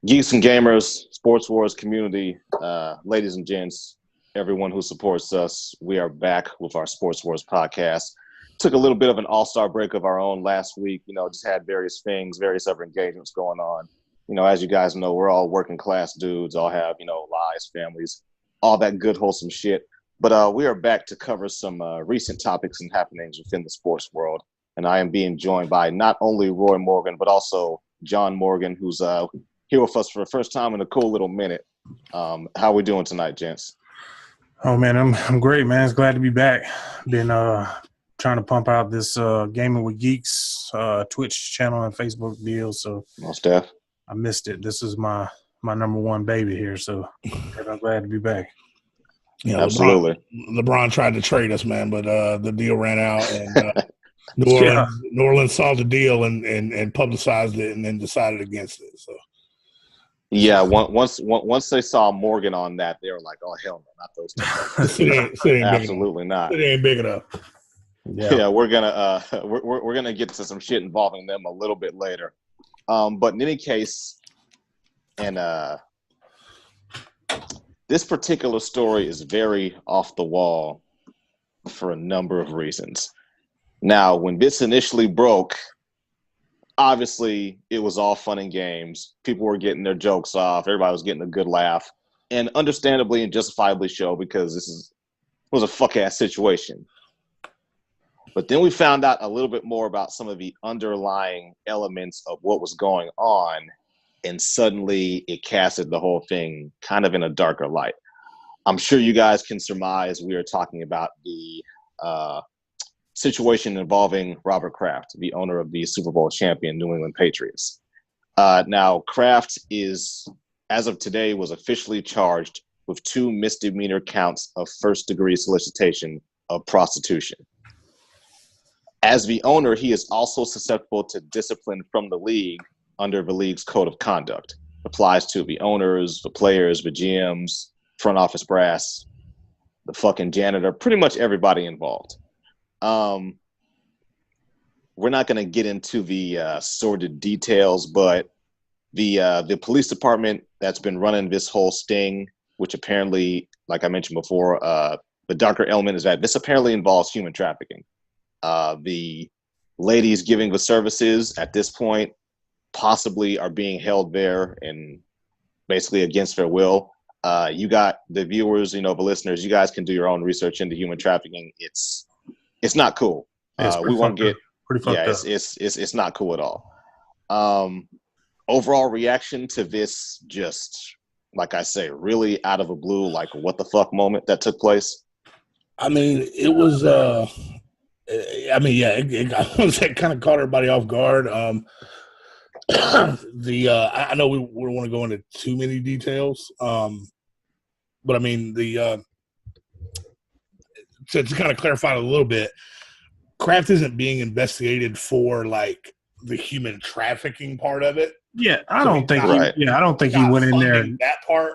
Geeks and gamers, Sports Wars community, ladies and gents, everyone who supports us, we are back with our Sports Wars podcast. Took a little bit of an all-star break of our own last week, just had various things, various other engagements going on. As you guys know, we're all working class dudes, all have, lives, families, all that good, wholesome shit. But we are back to cover some recent topics and happenings within the sports world. And I am being joined by not only Roy Morgan, but also John Morgan, who's here with us for the first time in a cool little minute. How are we doing tonight, gents? Oh man, I'm great, man. It's glad to be back. Been trying to pump out this Gaming with Geeks Twitch channel and Facebook deal. So Most def. I missed it. This is my number one baby here, so I'm glad to be back. Yeah, absolutely. LeBron tried to trade us, man, but the deal ran out, and New Orleans saw the deal and publicized it, and then decided against it. So. Yeah, once they saw Morgan on that, they were like, "Oh hell no, not those two." Absolutely not. It ain't big enough. Yeah, we're gonna get to some shit involving them a little bit later. But in any case, and this particular story is very off the wall for a number of reasons. Now, when this initially broke, obviously, it was all fun and games. People were getting their jokes off. Everybody was getting a good laugh. And understandably and justifiably so, because this was a fuck-ass situation. But then we found out a little bit more about some of the underlying elements of what was going on, and suddenly it casted the whole thing kind of in a darker light. I'm sure you guys can surmise we are talking about the situation involving Robert Kraft, the owner of the Super Bowl champion New England Patriots. Now, Kraft is, as of today, was officially charged with 2 misdemeanor counts of first-degree solicitation of prostitution. As the owner, he is also susceptible to discipline from the league under the league's code of conduct. Applies to the owners, the players, the GMs, front office brass, the fucking janitor, pretty much everybody involved. We're not going to get into the sordid details, but the police department that's been running this whole sting, which apparently, like I mentioned before, the darker element is that this apparently involves human trafficking. The ladies giving the services at this point possibly are being held there and basically against their will. You got the viewers, the listeners, you guys can do your own research into human trafficking. It's not cool. We won't get pretty fucked up. It's not cool at all. Overall reaction to this, just like I say, really out of the blue, like what the fuck moment that took place. I mean, it was. It kind of caught everybody off guard. I know we don't want to go into too many details, but I mean to kind of clarify it a little bit, Kraft isn't being investigated for like the human trafficking part of it. Yeah, I don't think he went in there that part.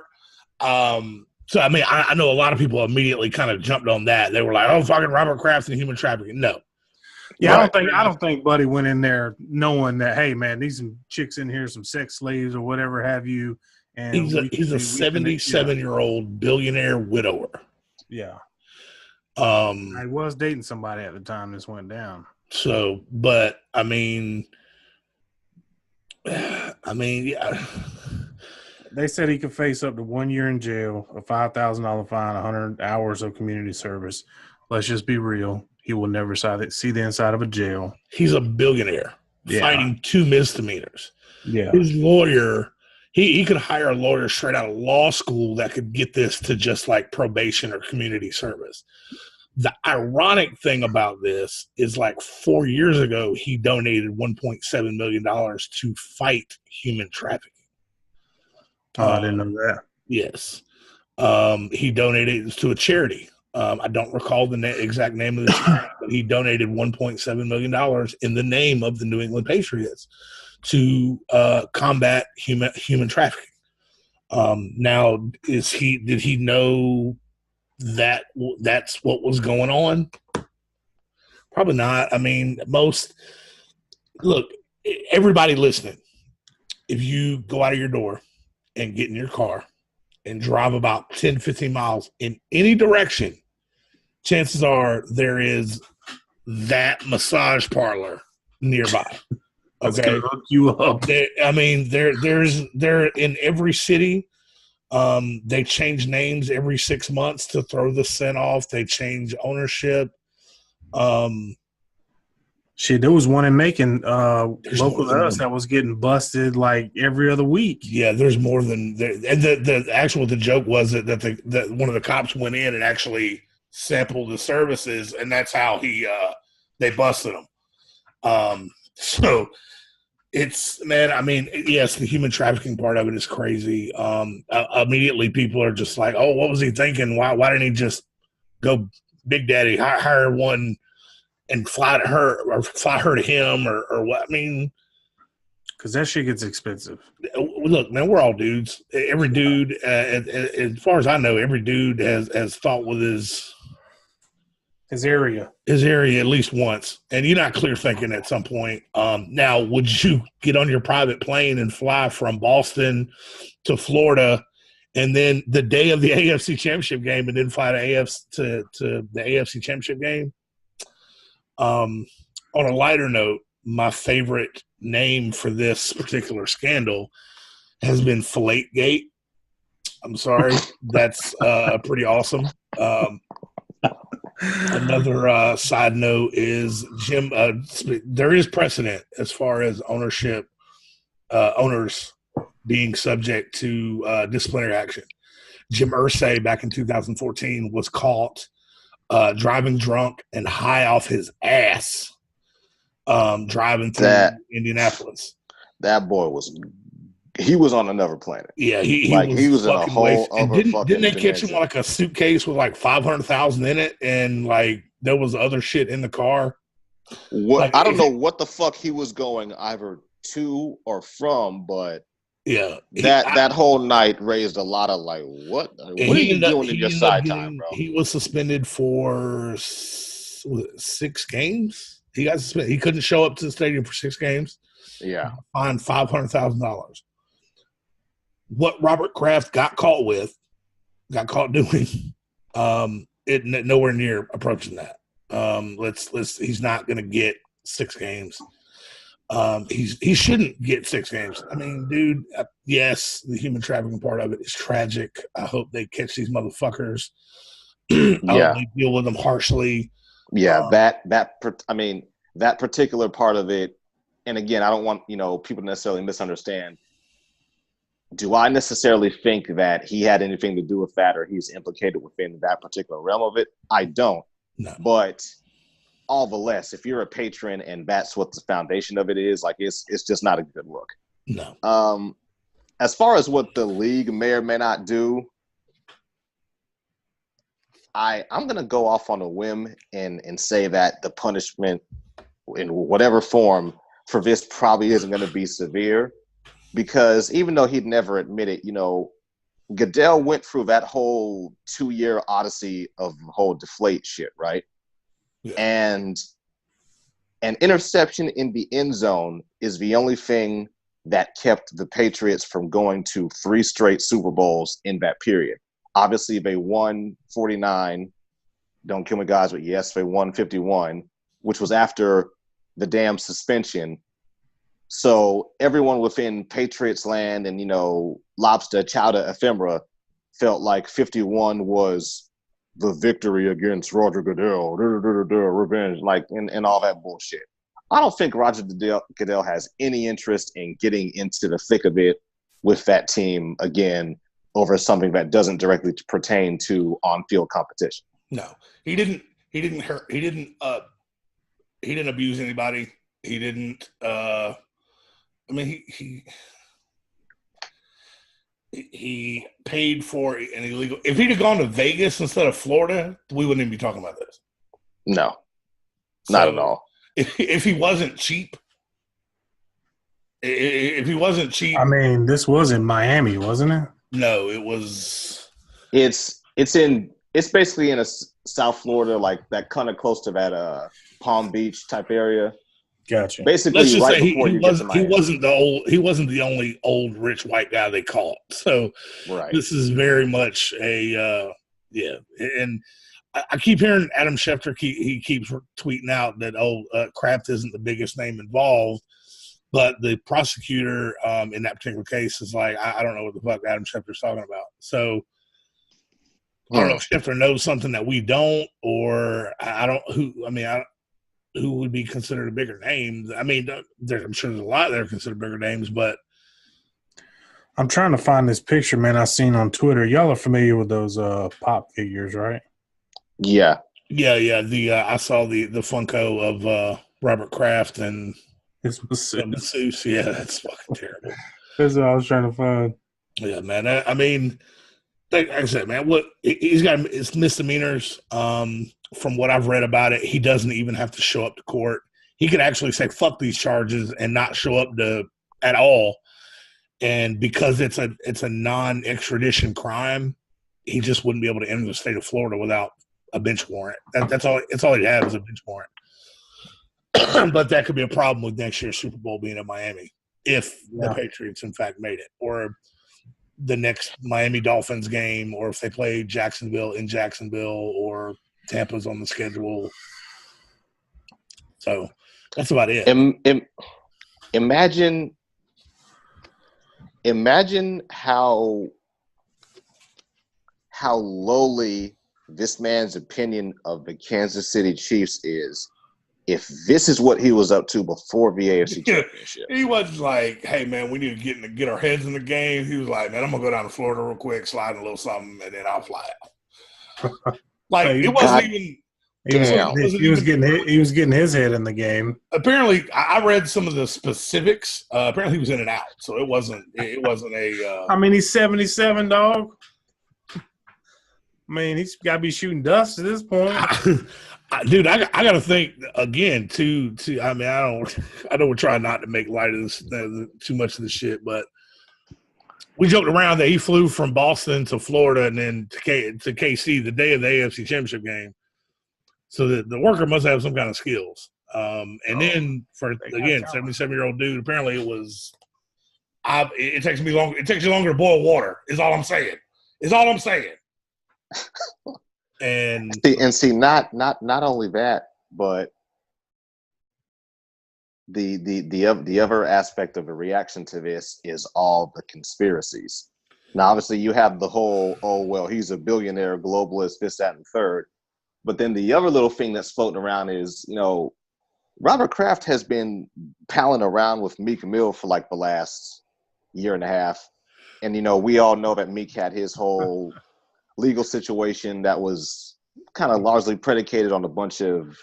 So I mean, I know a lot of people immediately kind of jumped on that. They were like, "Oh, fucking Robert Kraft and human trafficking." No. Yeah, right. I don't think Buddy went in there knowing that, hey man, these some chicks in here, some sex slaves or whatever have you. And he's a 77-year-old billionaire widower. Yeah. I was dating somebody at the time this went down. So, but I mean, yeah. They said he could face up to 1 year in jail, a $5,000 fine, 100 hours of community service. Let's just be real. He will never see the inside of a jail. He's a billionaire fighting 2 misdemeanors. Yeah. His lawyer, he could hire a lawyer straight out of law school that could get this to just like probation or community service. The ironic thing about this is like 4 years ago, he donated $1.7 million to fight human trafficking. Oh, I didn't know that. Yes. He donated it to a charity. I don't recall the exact name of the charity, but he donated $1.7 million in the name of the New England Patriots to combat human trafficking. Now, did he know that that's what was going on? Probably not. I mean, look, everybody listening, if you go out of your door and get in your car and drive about 10, 15 miles in any direction, chances are there is that massage parlor nearby. That's Okay. gonna hook you up. They're in every city. They change names every 6 months to throw the scent off. They change ownership. Shit, there was one in Macon, There's local more to than us, one. that was getting busted like every other week. Yeah, there's more than there. And the joke was that one of the cops went in and actually sampled the services, and that's how they busted him. So it's, man, I mean, yes, the human trafficking part of it is crazy. Immediately people are just like, oh, what was he thinking? Why didn't he just go Big Daddy, hire one and fly her to him or what? I mean, Because that shit gets expensive. look, man, we're all dudes. Every dude, as far as I know, every dude has thought with his area. at least once, and you're not clear thinking at some point. Now, would you get on your private plane and fly from Boston to Florida, and then the day of the AFC Championship game, and then fly to the AFC Championship game? On a lighter note, my favorite name for this particular scandal has been Filetgate. I'm sorry, that's pretty awesome. Another side note is Jim. There is precedent as far as ownership, owners being subject to disciplinary action. Jim Irsay back in 2014 was caught driving drunk and high off his ass, driving through Indianapolis. That boy was on another planet. Yeah, he was in a whole other fucking didn't they catch dimension. him with like a suitcase with like 500,000 in it, and like there was other shit in the car? What, I don't know what the fuck he was going either to or from, but yeah, that whole night raised a lot of like, what are you doing in your side time, bro? He was suspended for 6 games. He got suspended. He couldn't show up to the stadium for 6 games. Yeah, Fined $500,000. What Robert Kraft got caught doing, it nowhere near approaching that. He's not going to get 6 games. He shouldn't get 6 games. I mean, dude, yes, the human trafficking part of it is tragic. I hope they catch these motherfuckers. I hope they deal with them harshly. Yeah, that particular part of it. And again, I don't want people to necessarily misunderstand. Do I necessarily think that he had anything to do with that, or he's implicated within that particular realm of it? I don't. No. But all the less, if you're a patron and that's what the foundation of it is, like it's just not a good look. No. As far as what the league may or may not do, I'm gonna go off on a whim and say that the punishment in whatever form for this probably isn't going to be severe, because even though he'd never admit it, Goodell went through that whole 2-year odyssey of the whole deflate shit, right? Yeah. And an interception in the end zone is the only thing that kept the Patriots from going to 3 straight Super Bowls in that period. Obviously, they won 49. Don't kill me, guys, but yes, they won 51, which was after the damn suspension. So everyone within Patriots land and, lobster chowder ephemera felt like 51 was the victory against Roger Goodell, revenge, and all that bullshit. I don't think Roger Goodell has any interest in getting into the thick of it with that team again over something that doesn't directly pertain to on-field competition. No, he didn't hurt. He didn't abuse anybody. He didn't. He paid for an illegal. If he'd have gone to Vegas instead of Florida, we wouldn't even be talking about this. No, not at all. If he wasn't cheap, I mean, this was in Miami, wasn't it? No, it was. It's basically in a South Florida, like that kind of close to that Palm Beach type area. Gotcha. Let's Basically, just right say before you get to Miami. he wasn't the only old rich white guy they caught. So Right. this is very much a yeah. And I keep hearing Adam Schefter. He keeps tweeting out that Kraft isn't the biggest name involved, but the prosecutor in that particular case is like, I don't know what the fuck Adam Schefter's talking about. So I don't know if Schefter knows something that we don't, or I don't who would be considered a bigger name. I mean, I'm sure there's a lot that are considered bigger names, but I'm trying to find this picture, man, I seen on Twitter. Y'all are familiar with those pop figures, right? Yeah. Yeah. I saw the Funko of Robert Kraft and It's masseuse. Yeah, that's fucking terrible. That's what I was trying to find. Yeah, man. I mean, like I said, man, what he's got is misdemeanors. From what I've read about it, he doesn't even have to show up to court. He could actually say "fuck these charges" and not show up at all. And because it's a non-extradition crime, he just wouldn't be able to enter the state of Florida without a bench warrant. That's all. It's all he'd have is a bench warrant. But that could be a problem with next year's Super Bowl being in Miami if the Patriots in fact made it, or the next Miami Dolphins game, or if they play Jacksonville in Jacksonville, or Tampa's on the schedule. So that's about it. Imagine how lowly this man's opinion of the Kansas City Chiefs is if this is what he was up to before the AFC Championship. He wasn't like, hey, man, we need to get our heads in the game. He was like, man, I'm going to go down to Florida real quick, slide a little something, and then I'll fly out. Like, it wasn't even – He was getting his head in the game. Apparently, I read some of the specifics. Apparently, he was in and out, so it wasn't a. I mean, he's 77, dog. I mean, he's got to be shooting dust at this point. Dude, I got to think again. I mean, I know we're trying not to make light of this too much of the shit, but we joked around that he flew from Boston to Florida and then to KC the day of the AFC Championship game. So the worker must have some kind of skills. Then for, again, 77-year-old dude, apparently it was it takes me long. It takes you longer to boil water, is all I'm saying. And see, not only that, but the other aspect of the reaction to this is all the conspiracies. Now, obviously, you have the whole, oh, well, he's a billionaire, globalist, this, that, and third. But then the other little thing that's floating around is, Robert Kraft has been palling around with Meek Mill for like the last year and a half. And, we all know that Meek had his whole legal situation that was kind of largely predicated on a bunch of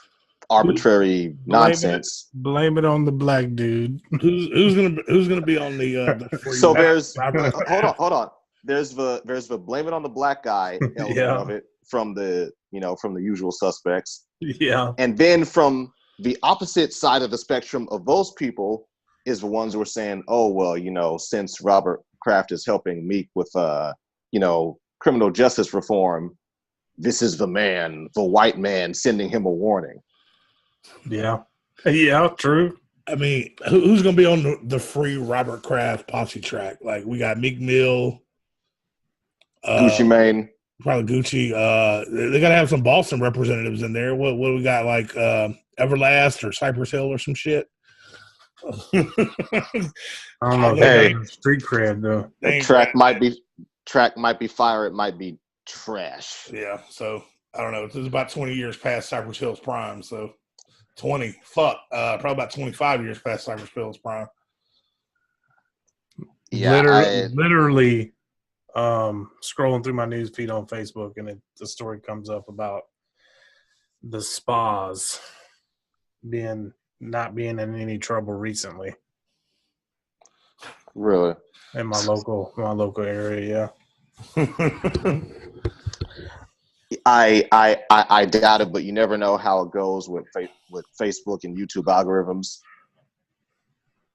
arbitrary nonsense. Blame it on the black dude. Who's gonna be on the so there's hold on. There's the blame it on the black guy element of it from the from the usual suspects. Yeah. And then from the opposite side of the spectrum of those people is the ones who are saying, oh well, since Robert Kraft is helping Meek with criminal justice reform, this is the white man sending him a warning. Yeah, true. I mean, who's going to be on the free Robert Kraft posse track? Like, we got Meek Mill. Gucci Mane. Probably Gucci. They got to have some Boston representatives in there. What do we got, like Everlast or Cypress Hill or some shit? I don't know. Hey, street cred, though. The track might be fire. It might be trash. Yeah, so I don't know. It's about 20 years past Cypress Hill's prime. So 20, probably about 25 years past Cypress Hill's prime. Yeah, literally scrolling through my news feed on Facebook, and the story comes up about the spas not being in any trouble recently. Really? In my local area, yeah. I doubt it, but you never know how it goes with Facebook and YouTube algorithms.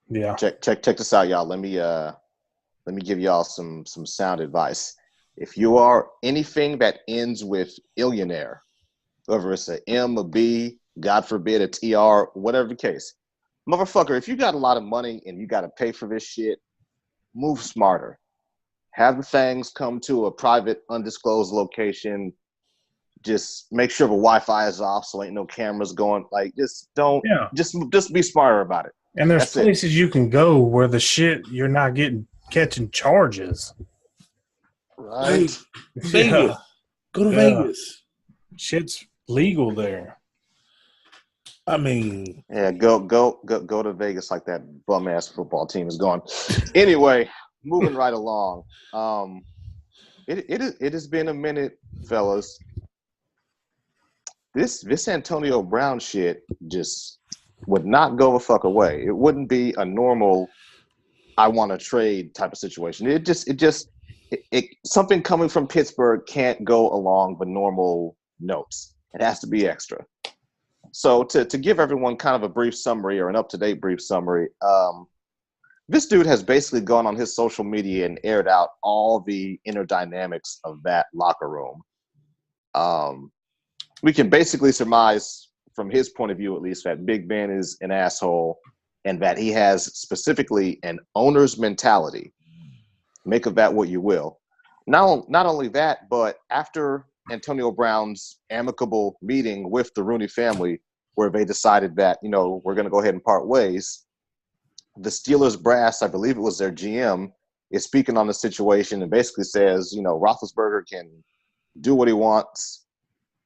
Yeah. Check this out, y'all. Let me give y'all some sound advice. If you are anything that ends with illionaire, whether it's a M, a B, God forbid a TR, whatever the case, motherfucker, if you got a lot of money and you got to pay for this shit, move smarter. Have the things come to a private, undisclosed location. Just make sure the Wi-Fi is off, so ain't no cameras going. Like, just don't. Yeah. Just be smarter about it. And there's That's places you can go where the shit you're not catching charges. Right. Vegas. Yeah. Go to Yeah. Vegas. Shit's legal there. I mean, yeah, go to Vegas like that bum ass football team is going. Anyway, moving right along. It has been a minute, fellas. This Antonio Brown shit just would not go the fuck away. It wouldn't be a normal I want to trade type of situation. It something coming from Pittsburgh can't go along the normal notes. It has to be extra. So to give everyone kind of a brief summary or an up-to-date brief summary, this dude has basically gone on his social media and aired out all the inner dynamics of that locker room. We can basically surmise from his point of view, at least, that Big Ben is an asshole and that he has specifically an owner's mentality. Make of that what you will. Not only that, but after Antonio Brown's amicable meeting with the Rooney family, where they decided that, we're going to go ahead and part ways, the Steelers brass, I believe it was their GM, is speaking on the situation and basically says, Roethlisberger can do what he wants,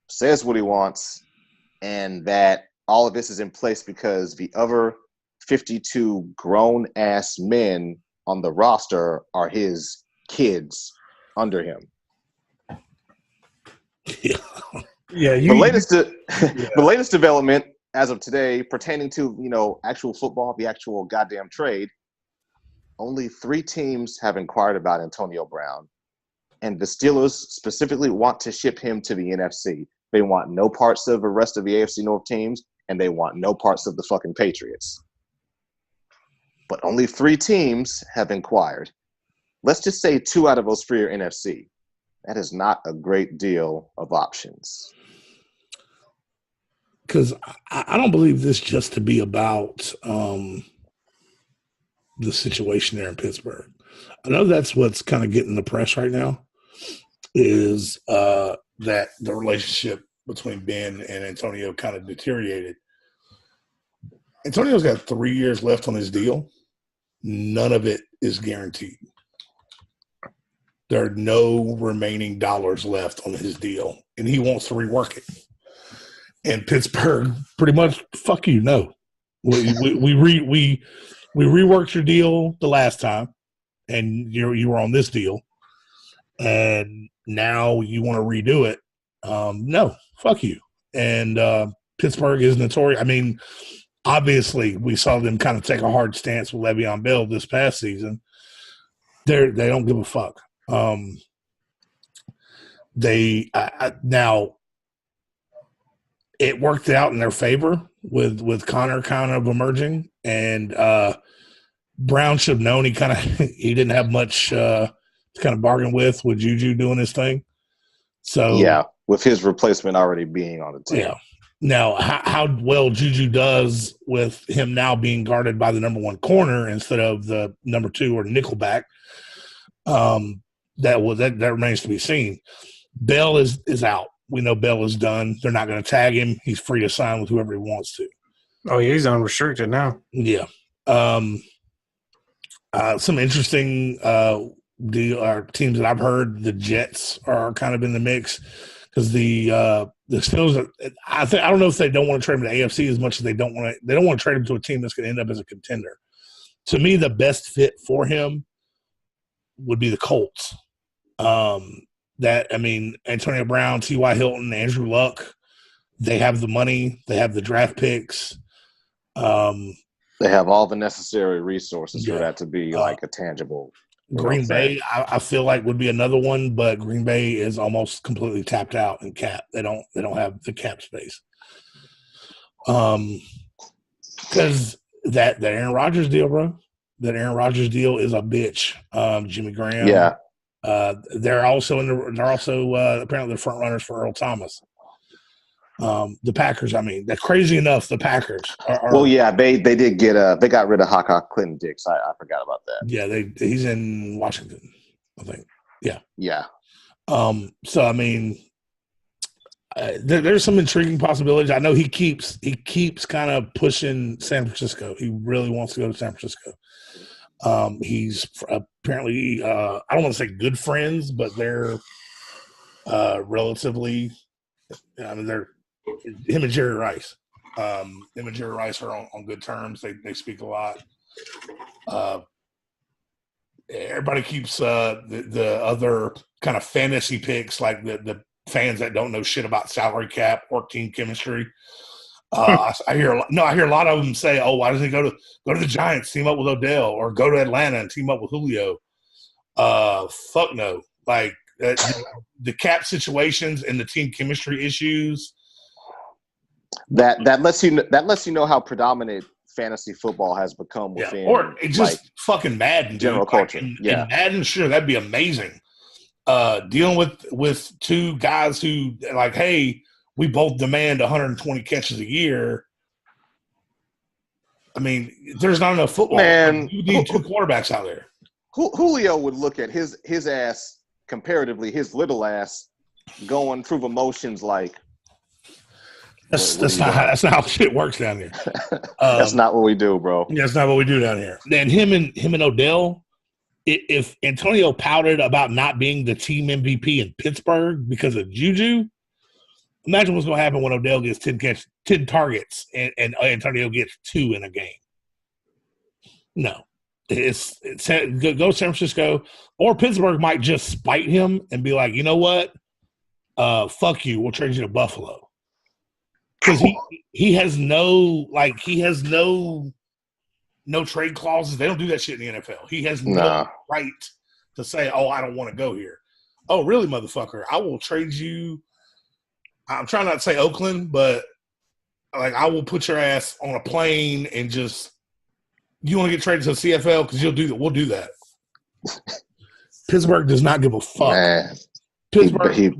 says what he wants, and that all of this is in place because the other 52 grown-ass men on the roster are his kids under him. Yeah, the latest development as of today pertaining to, actual football, the actual goddamn trade, only 3 teams have inquired about Antonio Brown, and the Steelers specifically want to ship him to the NFC. They want no parts of the rest of the AFC North teams, and they want no parts of the fucking Patriots. But only 3 teams have inquired. Let's just say 2 out of those 3 are NFC. That is not a great deal of options. Because I don't believe this just to be about the situation there in Pittsburgh. I know that's what's kind of getting the press right now is that the relationship between Ben and Antonio kind of deteriorated. Antonio's got 3 years left on his deal. None of it is guaranteed. There are no remaining dollars left on his deal, and he wants to rework it. And Pittsburgh, pretty much, fuck you, no. We reworked your deal the last time, and you were on this deal, and now you want to redo it. No, fuck you. And Pittsburgh is notorious. I mean, obviously, we saw them kind of take a hard stance with Le'Veon Bell this past season. They don't give a fuck. Now it worked out in their favor with Connor kind of emerging, and Brown should have known he didn't have much to kind of bargain with Juju doing his thing. So yeah, with his replacement already being on the team. Yeah. Now, how well Juju does with him now being guarded by the number 1 corner instead of the number 2 or nickelback, that remains to be seen. Bell is out. We know Bell is done. They're not going to tag him. He's free to sign with whoever he wants to. Oh, yeah, he's unrestricted now. Yeah. Some interesting teams that I've heard. The Jets are kind of in the mix because the Steelers. I don't know if they don't want to trade him to AFC as much as they don't want to trade him to a team that's going to end up as a contender. To me, the best fit for him would be the Colts. Antonio Brown, T.Y. Hilton, Andrew Luck, they have the money, they have the draft picks. They have all the necessary resources for that to be like a tangible. Green Bay, I feel like would be another one, but Green Bay is almost completely tapped out in cap. They don't have the cap space. Because that Aaron Rodgers deal, bro. That Aaron Rodgers deal is a bitch. Jimmy Graham. Yeah. They're also apparently the front runners for Earl Thomas. The Packers, I mean, that's crazy enough. The Packers are well, yeah, they did get they got rid of Haka Clinton Dix. I forgot about that. yeah, he's in Washington, I think. Yeah. Yeah. So I mean, there's some intriguing possibilities. I know he keeps kind of pushing San Francisco. He really wants to go to San Francisco. He's apparently I don't want to say good friends, but they're relatively. I mean, they're him and Jerry Rice. Him and Jerry Rice are on good terms. They speak a lot. Everybody keeps the other kind of fantasy picks, like the fans that don't know shit about salary cap or team chemistry. I hear a lot of them say, "Oh, why doesn't he go to the Giants, team up with Odell, or go to Atlanta and team up with Julio?" Fuck no. Like the cap situations and the team chemistry issues. That lets you know how predominant fantasy football has become within, or it just fucking Madden, general culture. In Madden, sure, that'd be amazing. Dealing with two guys who like, hey, we both demand 120 catches a year. I mean, there's not enough football. Man, you need two quarterbacks out there. Julio would look at his ass, comparatively his little ass, going through the motions like. That's not how shit works down here. That's not what we do, bro. That's not what we do down here. Then him and Odell. If Antonio pouted about not being the team MVP in Pittsburgh because of Juju, imagine what's going to happen when Odell gets 10 targets and Antonio gets 2 in a game. No, it's go San Francisco, or Pittsburgh might just spite him and be like, you know what? Fuck you. We'll trade you to Buffalo. Because he has no trade clauses. They don't do that shit in the NFL. He has no right to say, "Oh, I don't want to go here." Oh, really, motherfucker? I will trade you. I'm trying not to say Oakland, but like I will put your ass on a plane and just. You want to get traded to the CFL because you'll do that. We'll do that. Pittsburgh does not give a fuck. Man. Pittsburgh will do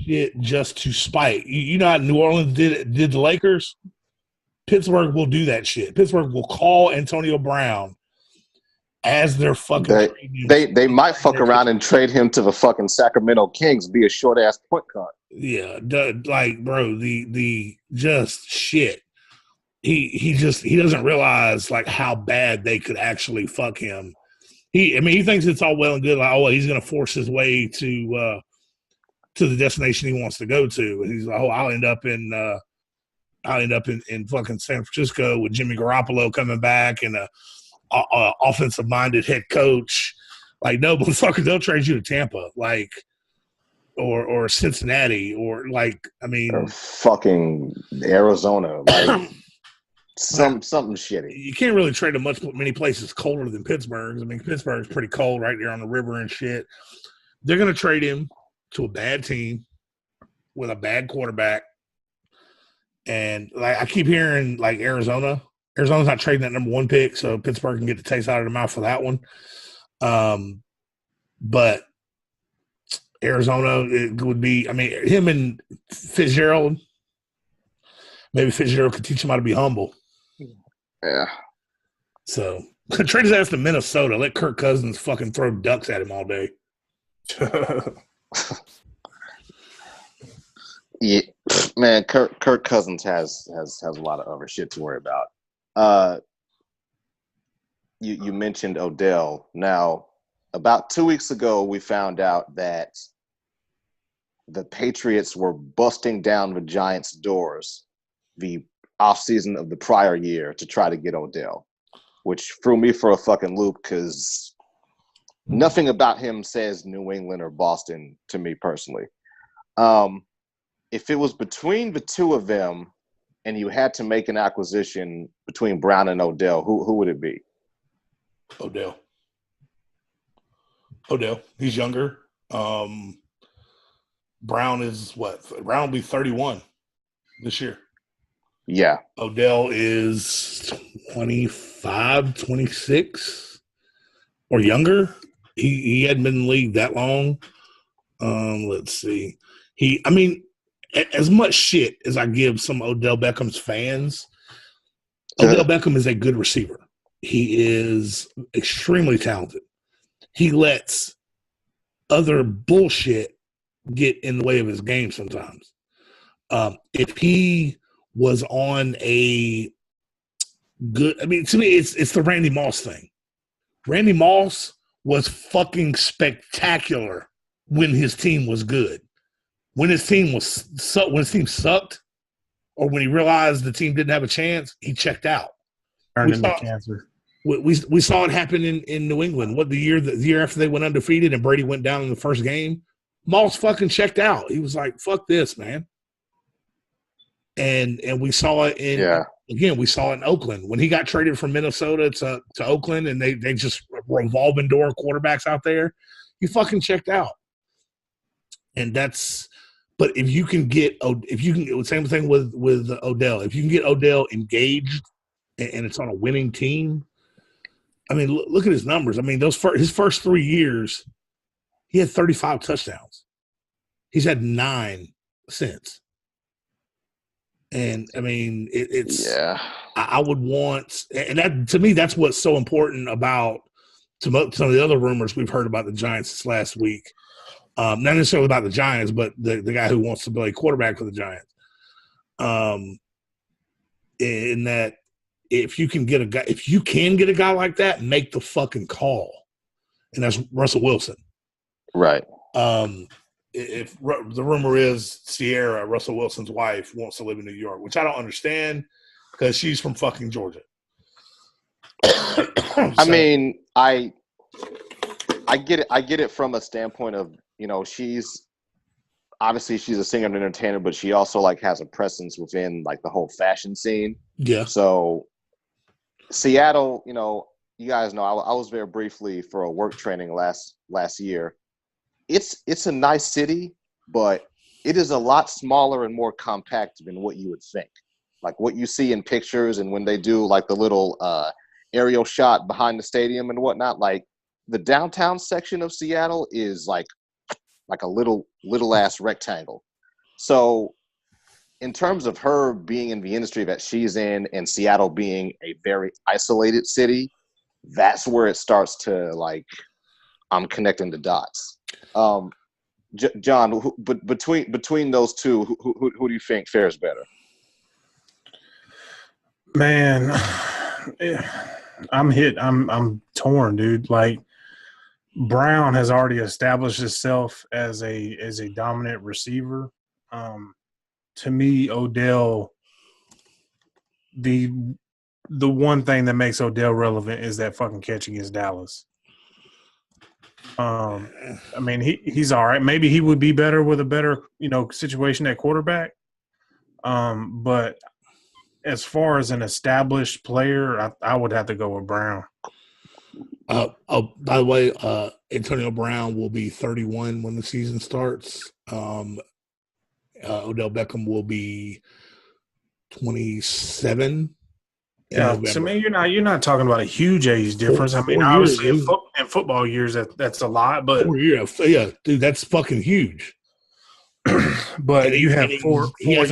shit just to spite. You know how New Orleans did the Lakers? Pittsburgh will do that shit. Pittsburgh will call Antonio Brown as their fucking they might fuck around and trade him to the fucking Sacramento Kings, be a short ass point guard. Yeah, like bro, the just shit. He doesn't realize like how bad they could actually fuck him. He thinks it's all well and good, like, oh, he's gonna force his way to the destination he wants to go to. And he's like, oh, I'll end up in fucking San Francisco with Jimmy Garoppolo coming back and a offensive-minded head coach. Like, no, motherfucker, they'll trade you to Tampa, like, or Cincinnati, or like, I mean, or fucking Arizona, like something shitty. You can't really trade him many places colder than Pittsburgh. I mean, Pittsburgh's pretty cold right there on the river and shit. They're gonna trade him to a bad team with a bad quarterback. And like I keep hearing like Arizona's not trading that number 1 pick, so Pittsburgh can get the taste out of their mouth for that one. But Arizona, it would be, I mean, him and Fitzgerald, maybe Fitzgerald could teach him how to be humble. Yeah. So trade his ass to Minnesota. Let Kirk Cousins fucking throw ducks at him all day. Yeah, man, Kirk Cousins has a lot of other shit to worry about. You mentioned Odell. Now, about 2 weeks ago, we found out that the Patriots were busting down the Giants' doors the offseason of the prior year to try to get Odell, which threw me for a fucking loop because nothing about him says New England or Boston to me personally. If it was between the two of them and you had to make an acquisition between Brown and Odell, who would it be? Odell. He's younger. Brown is what? Brown will be 31 this year. Yeah. Odell is 25, 26 or younger. He hadn't been in the league that long. Let's see. as much shit as I give some Odell Beckham's fans, Odell Beckham is a good receiver. He is extremely talented. He lets other bullshit get in the way of his game sometimes. If he was on a good, I mean, to me, it's the Randy Moss thing. Randy Moss was fucking spectacular when his team was good. When his team sucked, or when he realized the team didn't have a chance, he checked out. Turned into cancer. We saw it happen in New England. The year after they went undefeated and Brady went down in the first game, Moss fucking checked out. He was like, "Fuck this, man." And we saw it we saw it in Oakland when he got traded from Minnesota to Oakland, and they just revolving door quarterbacks out there. He fucking checked out, and that's. But if you can same thing with Odell. If you can get Odell engaged, and it's on a winning team, I mean, look at his numbers. I mean, his first 3 years, he had 35 touchdowns. He's had 9 since. And I mean, I would want, and that to me, that's what's so important about some of the other rumors we've heard about the Giants this last week. Not necessarily about the Giants, but the guy who wants to play quarterback for the Giants. In that, if you can get a guy like that, make the fucking call, and that's Russell Wilson, right? If the rumor is Sierra, Russell Wilson's wife, wants to live in New York, which I don't understand because she's from fucking Georgia. I mean, I get it. I get it from a standpoint of, she's obviously she's a singer and entertainer, but she also like has a presence within like the whole fashion scene. Yeah. So Seattle, you guys know I was there briefly for a work training last year. It's a nice city, but it is a lot smaller and more compact than what you would think. Like what you see in pictures and when they do like the little aerial shot behind the stadium and whatnot, like the downtown section of Seattle is like a little ass rectangle. So in terms of her being in the industry that she's in and Seattle being a very isolated city, that's where it starts to like, I'm connecting the dots. John, but between those two, who do you think fares better? Man, I'm torn, dude. Like Brown has already established itself as a dominant receiver. To me, Odell, the one thing that makes Odell relevant is that fucking catch against Dallas. I mean, he's all right. Maybe he would be better with a better, situation at quarterback. But as far as an established player, I would have to go with Brown. By the way, Antonio Brown will be 31 when the season starts. Odell Beckham will be 27. Yeah, to me, you're not talking about a huge age difference. I mean, obviously in football years that's a lot, but 4 years, yeah, dude, that's fucking huge. But you have 4 years.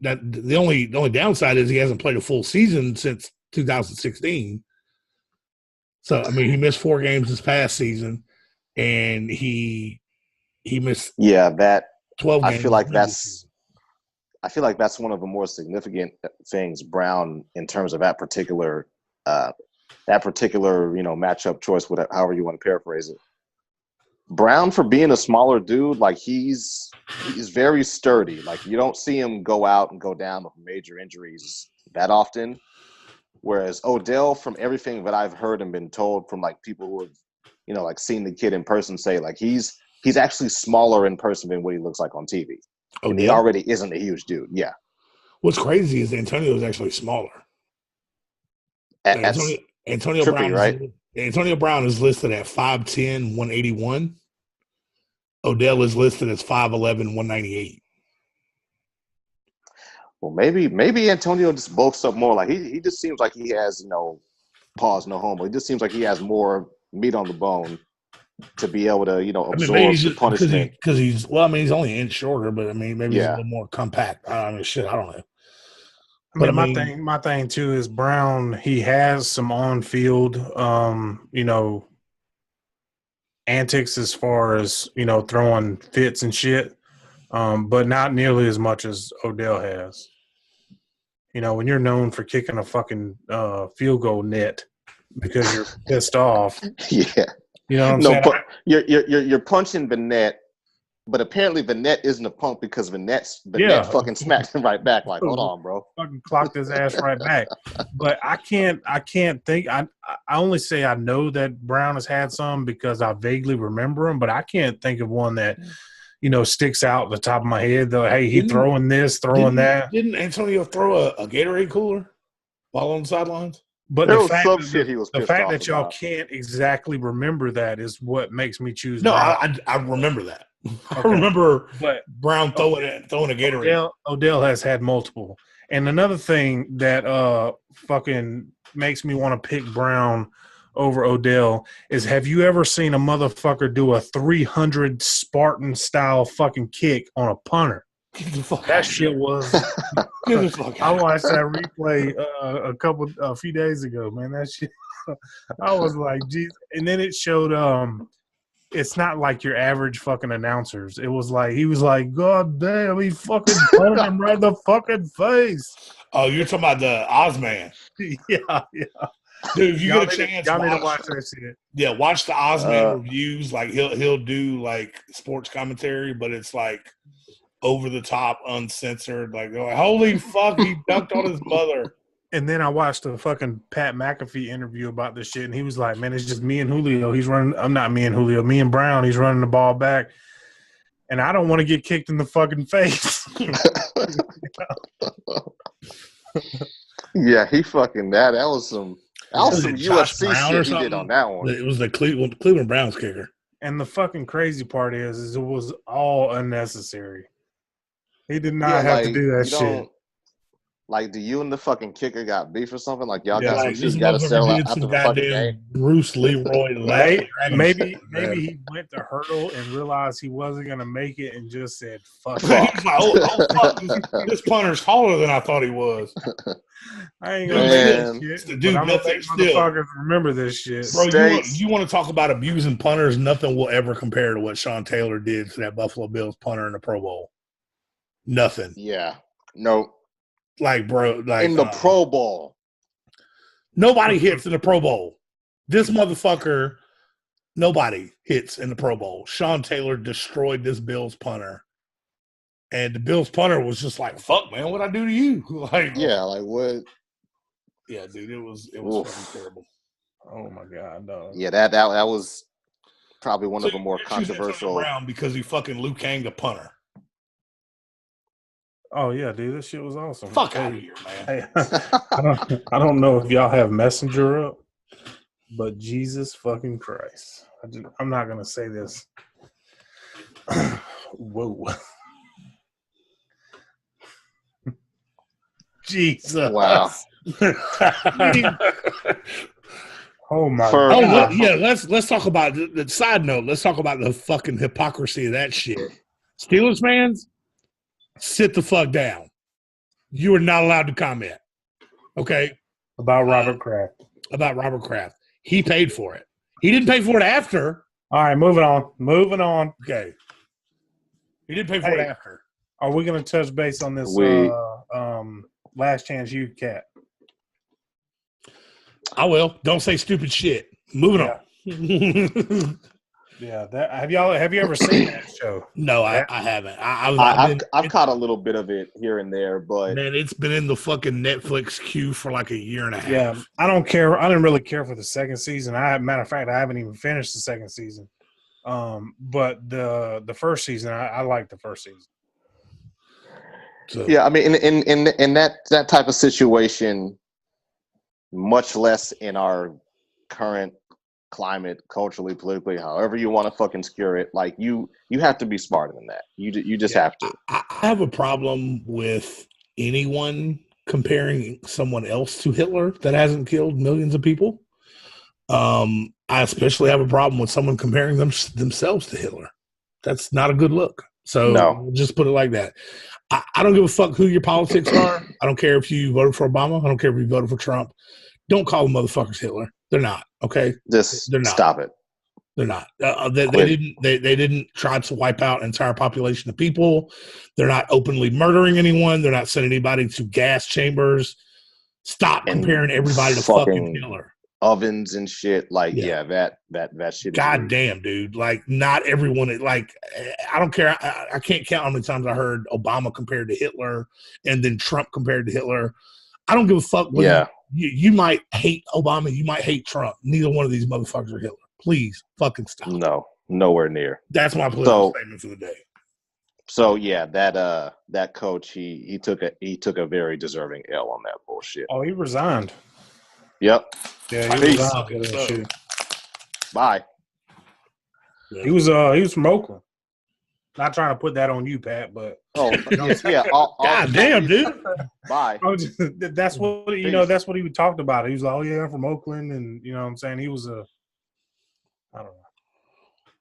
The only downside is he hasn't played a full season since 2016. So I mean, he missed 4 games this past season, and he missed 12 games. I feel like that's one of the more significant things Brown in terms of that particular matchup choice, whatever, however you want to paraphrase it. Brown, for being a smaller dude, like he's very sturdy. Like you don't see him go out and go down with major injuries that often. Whereas Odell, from everything that I've heard and been told from like people who have, like seen the kid in person, say like he's actually smaller in person than what he looks like on TV. And he already isn't a huge dude. Yeah. What's crazy is Antonio is actually smaller. Antonio trippy, Brown, right? Antonio Brown is listed at 5'10", 181. Odell is listed as 5'11", 198. Well, maybe Antonio just bulks up more. Like he just seems like he has, pause, no homo. He just seems like he has more meat on the bone to be able to, absorb maybe the punishment. because he's only an inch shorter, but I mean, maybe he's a Yeah. little more compact. I mean, shit, I don't know. My thing too is Brown. He has some on-field, antics as far as throwing fits and shit, but not nearly as much as Odell has. When you're known for kicking a fucking field goal net because you're pissed off. Yeah. You know what I'm saying? But you're punching the net, but apparently the net isn't a punk because the net fucking smacked him right back. Like, hold on, bro. Fucking clocked his ass right back. But I can't think. I only say I know that Brown has had some because I vaguely remember him, but I can't think of one that sticks out the top of my head. Though, hey, he throwing this, throwing that. Didn't Antonio throw a Gatorade cooler while on the sidelines? But there the was fact some that, shit he was the pissed fact off that y'all about. can't exactly remember that is what makes me choose. No, Brown. I remember that. Okay. I remember but Brown throwing a Gatorade. Odell has had multiple. And another thing that fucking makes me want to pick Brown over Odell is, have you ever seen a motherfucker do a 300 Spartan style fucking kick on a punter? That shit was. I watched that replay a few days ago, man. That shit. I was like, geez. And then it showed. It's not like your average fucking announcers. It was like he was like, God damn, he fucking punted him right in the fucking face. Oh, you're talking about the Ozman? Yeah. Dude, if you get a chance, y'all need to watch that shit. Yeah, watch the Ozman reviews. Like he'll do like sports commentary, but it's like over the top, uncensored. Like, holy fuck, he dunked on his mother. And then I watched the fucking Pat McAfee interview about this shit, and he was like, man, it's just me and Julio. He's running. I'm not me and Julio. Me and Brown. He's running the ball back. And I don't want to get kicked in the fucking face. Yeah, he fucking that was some UFC shit he did on that one. It was the Cleveland Browns kicker. And the fucking crazy part is it was all unnecessary. He did not have to do that shit. Like, do you and the fucking kicker got beef or something? Like, y'all Yeah, got some shit you got to settle out after the fucking game? Bruce Leroy maybe he went to hurdle and realized he wasn't going to make it and just said, fuck. Fuck, this punter's taller than I thought he was. I ain't going to say that shit. Dude, I'm going to make motherfuckers remember this shit. Bro, you want to talk about abusing punters? Nothing will ever compare to what Sean Taylor did to that Buffalo Bills punter in the Pro Bowl. Nothing. Yeah. No. Like, bro, like in the Pro Bowl, nobody hits in the Pro Bowl. This motherfucker, nobody hits in the Pro Bowl. Sean Taylor destroyed this Bills punter, and the Bills punter was just like, "Fuck, man, what'd I do to you?" Like, yeah, like what? Yeah, dude, it was fucking terrible. Oh my god, no. Yeah, that was probably one of the more controversial. Brown because he fucking Luke Kang the punter. Oh yeah, dude, this shit was awesome. Fuck out of here, man. Hey, I don't know if y'all have Messenger up, but Jesus fucking Christ, I'm not gonna say this. Whoa, Jesus! Wow. Oh my God. Yeah. Let's talk about the side note. Let's talk about the fucking hypocrisy of that shit. Steelers fans, sit the fuck down. You are not allowed to comment. Okay? About Robert Kraft. About Robert Kraft. He paid for it. He didn't pay for it after. All right, moving on. Okay. He didn't pay for it after. Are we going to touch base on this last chance you, Cat? I will. Don't say stupid shit. Moving on. Yeah, have you ever seen that show? No, I haven't. I've caught a little bit of it here and there, but man, it's been in the fucking Netflix queue for like a year and a half. Yeah, I don't care. I didn't really care for the second season. Matter of fact, I haven't even finished the second season. But the first season, I liked the first season. So. Yeah, I mean, in that type of situation, much less in our current climate, culturally, politically, however you want to fucking skewer it, like you have to be smarter than that. You just have to. I have a problem with anyone comparing someone else to Hitler that hasn't killed millions of people. I especially have a problem with someone comparing themselves to Hitler. That's not a good look. So No. just put it like that. I don't give a fuck who your politics are. I don't care if you voted for Obama. I don't care if you voted for Trump. Don't call them motherfuckers Hitler. They're not. Okay, Just they're not. stop it. They're not. They didn't. They didn't try to wipe out an entire population of people. They're not openly murdering anyone. They're not sending anybody to gas chambers. Stop comparing everybody to fucking Hitler. Ovens and shit. Like, yeah, that shit. God damn, dude. Like, not everyone. Like, I don't care. I can't count how many times I heard Obama compared to Hitler and then Trump compared to Hitler. I don't give a fuck. You might hate Obama. You might hate Trump. Neither one of these motherfuckers are Hitler. Please fucking stop. No, nowhere near. That's my political statement for the day. So yeah, that coach he took a very deserving L on that bullshit. Oh, he resigned. Yep. Yeah, he resigned. Shit. Bye. He was from Oakland. Not trying to put that on you, Pat, but yeah. God damn, dude. Bye. That's what that's what he talked about. He was like, "Oh yeah, I'm from Oakland," and you know what I'm saying, he was I don't know.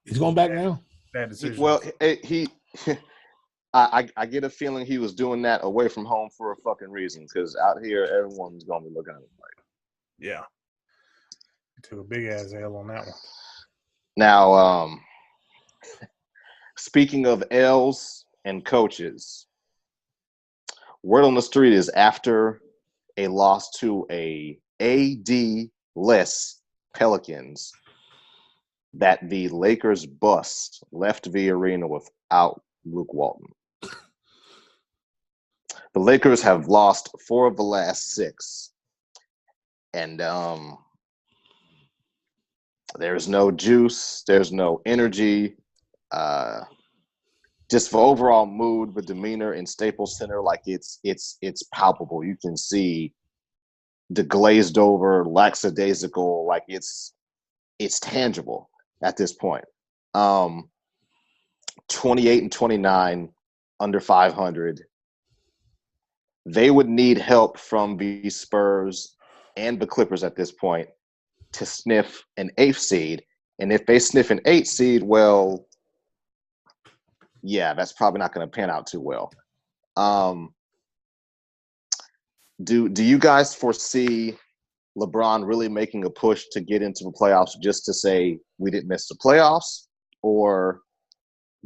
He's going back now. Bad decision. Well, I get a feeling he was doing that away from home for a fucking reason, because out here everyone's gonna be looking at him like, yeah, he took a big ass L on that one. Now, speaking of L's and coaches, word on the street is after a loss to a AD-less Pelicans, that the Lakers bus left the arena without Luke Walton. The Lakers have lost 4 of the last 6. And there's no juice, there's no energy. Just for overall mood, the demeanor in Staples Center, like it's palpable. You can see the glazed over, lackadaisical, like it's tangible at this point. 28 and 29, under 500. They would need help from the Spurs and the Clippers at this point to sniff an 8th seed. And if they sniff an 8th seed, well, yeah, that's probably not going to pan out too well. Do you guys foresee LeBron really making a push to get into the playoffs just to say we didn't miss the playoffs? Or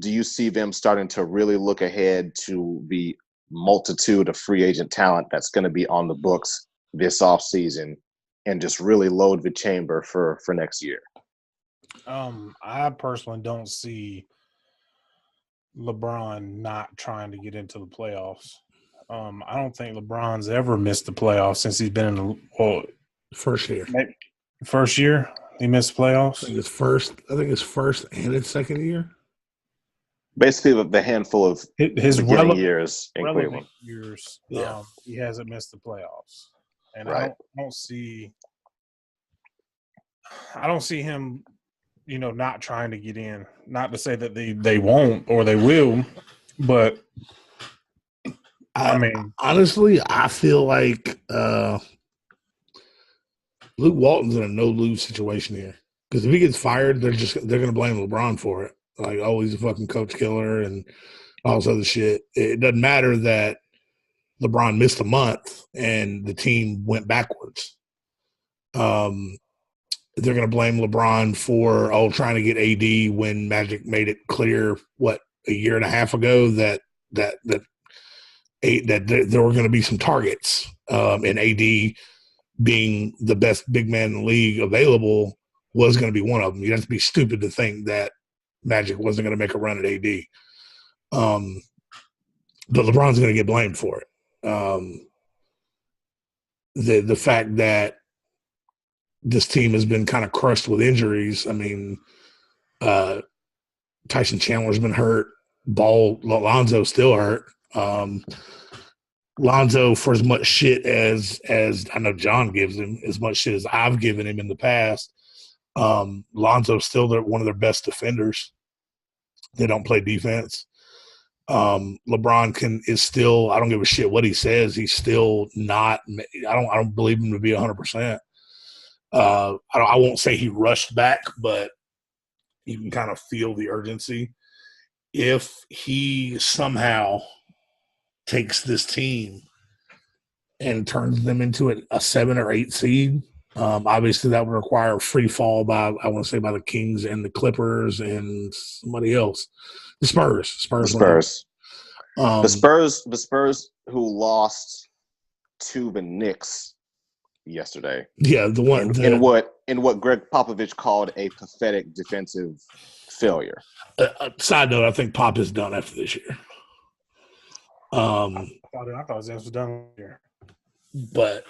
do you see them starting to really look ahead to the multitude of free agent talent that's going to be on the books this offseason and just really load the chamber for next year? I personally don't see LeBron not trying to get into the playoffs. I don't think LeBron's ever missed the playoffs since he's been in the first year. First year he missed the playoffs. I think his first and his second year. Basically, the handful of his beginning years in Cleveland. Years, he hasn't missed the playoffs, and right. I don't see him, not trying to get in. Not to say that they won't or they will, but I mean, honestly, I feel like Luke Walton's in a no-lose situation here, because if he gets fired, they're going to blame LeBron for it. Like, oh, he's a fucking coach killer and all this other shit. It doesn't matter that LeBron missed a month and the team went backwards. They're going to blame LeBron for trying to get AD when Magic made it clear a year and a half ago that there were going to be some targets, and AD being the best big man in the league available was going to be one of them. You have to be stupid to think that Magic wasn't going to make a run at AD. But LeBron's going to get blamed for it. The fact that this team has been kind of crushed with injuries. I mean, Tyson Chandler's been hurt. Lonzo's still hurt. Lonzo, for as much shit as I know John gives him, as much shit as I've given him in the past, Lonzo's still one of their best defenders. They don't play defense. LeBron is still, I don't give a shit what he says. He's still not, I don't believe him to be 100%. I won't say he rushed back, but you can kind of feel the urgency. If he somehow takes this team and turns them into a 7 or 8 seed, obviously that would require a free fall by, I want to say, by the Kings and the Clippers and somebody else. The Spurs. The Spurs. The Spurs who lost to the Knicks yesterday. Yeah, the one in what Greg Popovich called a pathetic defensive failure. Side note: I think Pop is done after this year. I thought Zach was done here, but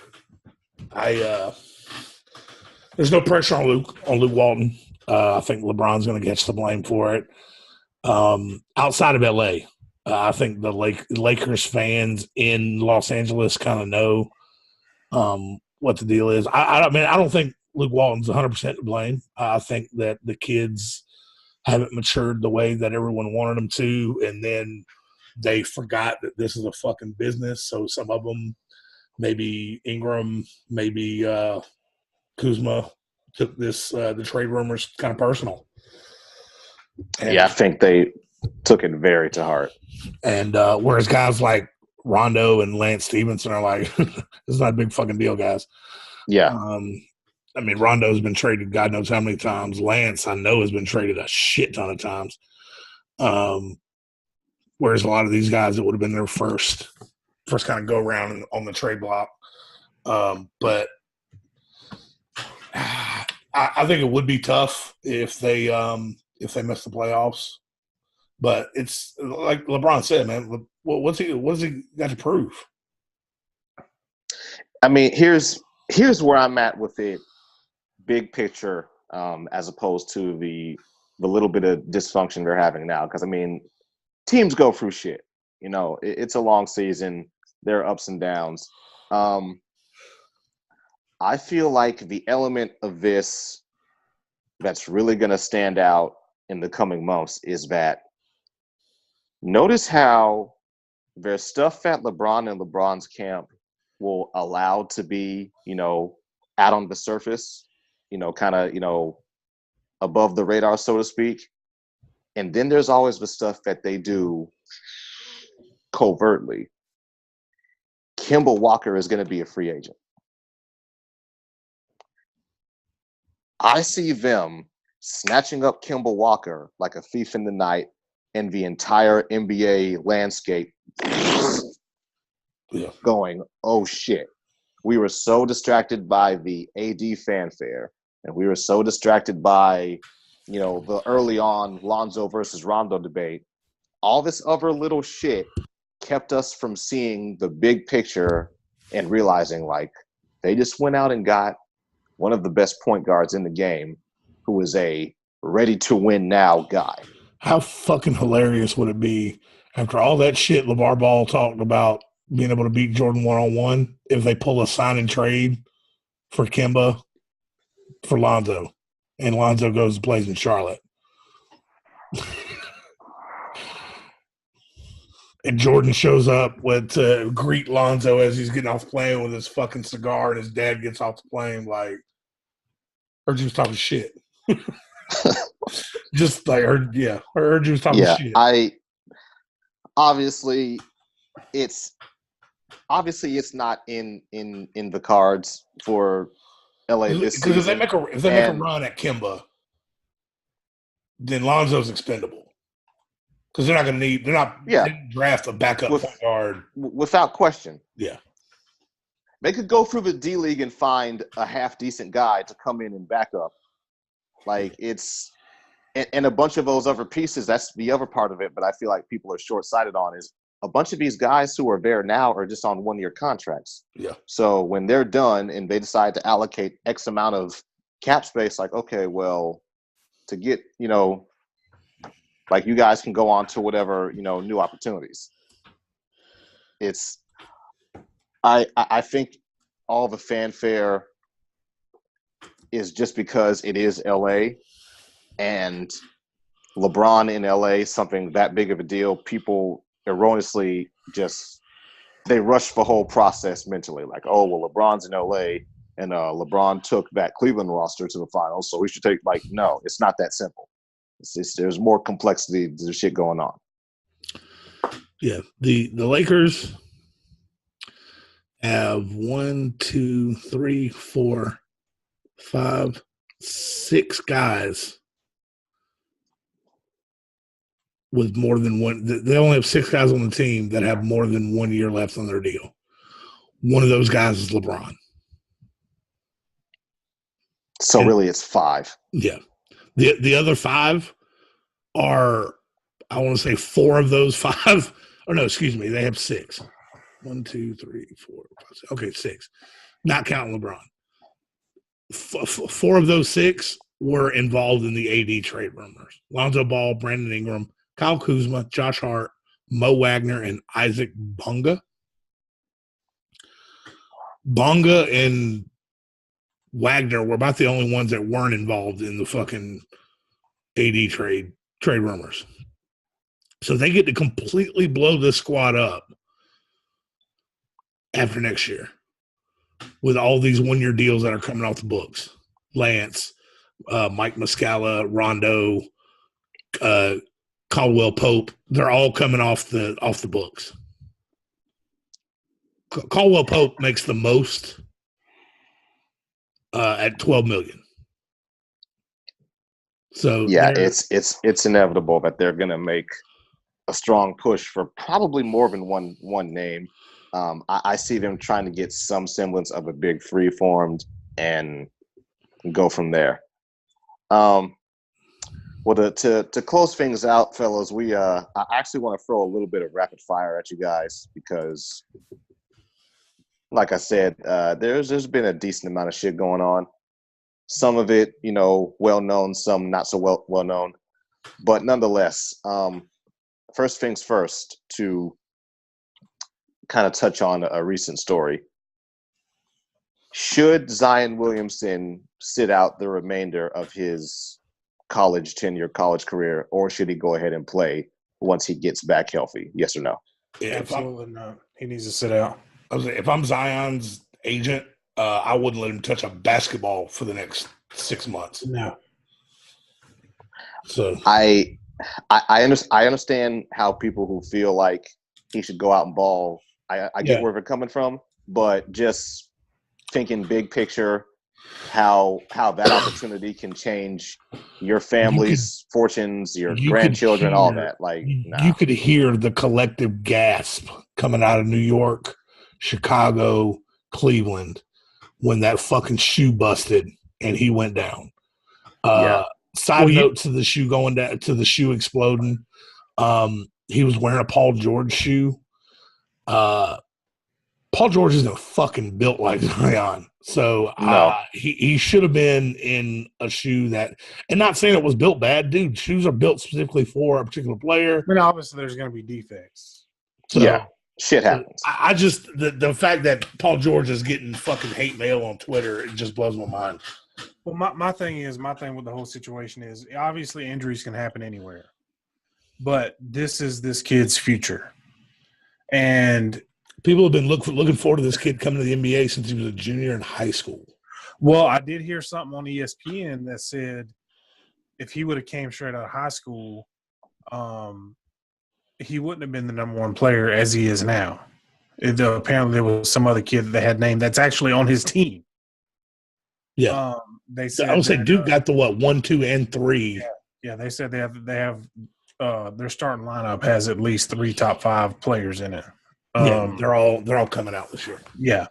there's no pressure on Luke Walton. I think LeBron's going to catch the blame for it. Outside of LA, I think the Lakers fans in Los Angeles kind of know what the deal is. I don't think Luke Walton's 100% to blame. I think that the kids haven't matured the way that everyone wanted them to, and then they forgot that this is a fucking business. So some of them, maybe Ingram, maybe Kuzma, took the trade rumors kind of personal. And, I think they took it very to heart. And whereas guys like Rondo and Lance Stevenson are like, this is not a big fucking deal, guys. Yeah. Rondo's been traded God knows how many times. Lance, I know, has been traded a shit ton of times. Whereas a lot of these guys, it would have been their first kind of go around on the trade block. But I think it would be tough if they miss the playoffs. But it's like LeBron said, man. What's he got to prove? I mean, here's where I'm at with it, big picture, as opposed to the little bit of dysfunction they're having now. Because I mean, teams go through shit. You know, it's a long season. There are ups and downs. I feel like the element of this that's really going to stand out in the coming months is that notice how there's stuff that LeBron and LeBron's camp will allow to be, out on the surface, kind of, above the radar, so to speak. And then there's always the stuff that they do covertly. Kemba Walker is going to be a free agent. I see them snatching up Kemba Walker like a thief in the night, and the entire NBA landscape going, oh shit. We were so distracted by the AD fanfare, and we were so distracted by, the early on Lonzo versus Rondo debate. All this other little shit kept us from seeing the big picture and realizing, like, they just went out and got one of the best point guards in the game who is a ready-to-win now guy. How fucking hilarious would it be after all that shit LeVar Ball talked about being able to beat Jordan one-on-one if they pull a sign and trade for Kemba for Lonzo, and Lonzo goes and plays in Charlotte. And Jordan shows up to greet Lonzo as he's getting off the plane with his fucking cigar, and his dad gets off the plane like, heard you was talking shit. Just like heard you was talking shit. Obviously it's not in the cards for LA this season. Because if they make a run at Kemba, then Lonzo's expendable. Because they're not going to they didn't draft a backup point guard. Without question. Yeah. They could go through the D League and find a half decent guy to come in and back up. Like and a bunch of those other pieces, that's the other part of it, but I feel like people are short-sighted on is a bunch of these guys who are there now are just on one-year contracts. Yeah. So when they're done and they decide to allocate X amount of cap space, like, okay, well, to get, like you guys can go on to whatever, new opportunities. I think all the fanfare is just because it is LA, and LeBron in LA, something that big of a deal, people erroneously they rush the whole process mentally. Like, oh, well, LeBron's in LA, and LeBron took that Cleveland roster to the finals. So we should take no, it's not that simple. There's more complexity to the shit going on. Yeah, the Lakers have 1, 2, 3, 4, 5, 6 guys with more than one. They only have 6 guys on the team that have more than 1 year left on their deal. One of those guys is LeBron. So really, it's 5. Yeah, the other 5 are, I want to say 4 of those 5. Or no, excuse me, they have 6. 1, 2, 3, 4, 5, 6. Okay, 6. Not counting LeBron. 4 of those 6 were involved in the AD trade rumors. Lonzo Ball, Brandon Ingram, Kyle Kuzma, Josh Hart, Mo Wagner, and Isaac Bonga. Bonga and Wagner were about the only ones that weren't involved in the fucking AD trade rumors. So they get to completely blow this squad up after next year with all these 1-year deals that are coming off the books. Lance, Mike Muscala, Rondo, Caldwell Pope, they're all coming off the books. Caldwell Pope makes the most at $12 million. So yeah, it's inevitable that they're going to make a strong push for probably more than one name. I see them trying to get some semblance of a big three formed and go from there. Well, to close things out, fellas, I actually want to throw a little bit of rapid fire at you guys because, like I said, there's been a decent amount of shit going on. Some of it, well known, some not so well known, but nonetheless, first things first, to kind of touch on a recent story. Should Zion Williamson sit out the remainder of his college career, or should he go ahead and play once he gets back healthy? Yes or no? Yeah, absolutely not. He needs to sit out. If I'm Zion's agent, I wouldn't let him touch a basketball for the next 6 months. No. So I understand how people who feel like he should go out and ball. I get where they're coming from, but just thinking big picture, how that opportunity can change your family's fortunes, your grandchildren, all that. You could hear the collective gasp coming out of New York, Chicago, Cleveland when that fucking shoe busted and he went down. Side note to the shoe going down, to the shoe exploding. He was wearing a Paul George shoe. Paul George isn't fucking built like Zion. So he should have been in a shoe that, and not saying it was built bad, dude. Shoes are built specifically for a particular player. I mean, obviously there's going to be defects. So, shit happens. I just, the fact that Paul George is getting fucking hate mail on Twitter, it just blows my mind. Well, my thing with the whole situation is obviously injuries can happen anywhere, but this is this kid's future. And people have been looking forward to this kid coming to the NBA since he was a junior in high school. Well, I did hear something on ESPN that said if he would have came straight out of high school, he wouldn't have been the number one player as he is now. Apparently, there was some other kid that had named that's actually on his team. Yeah, they said. I would say Duke got the 1, 2, and 3. Yeah, they said they have their starting lineup has at least 3 top 5 players in it. They're all coming out this year. Yeah.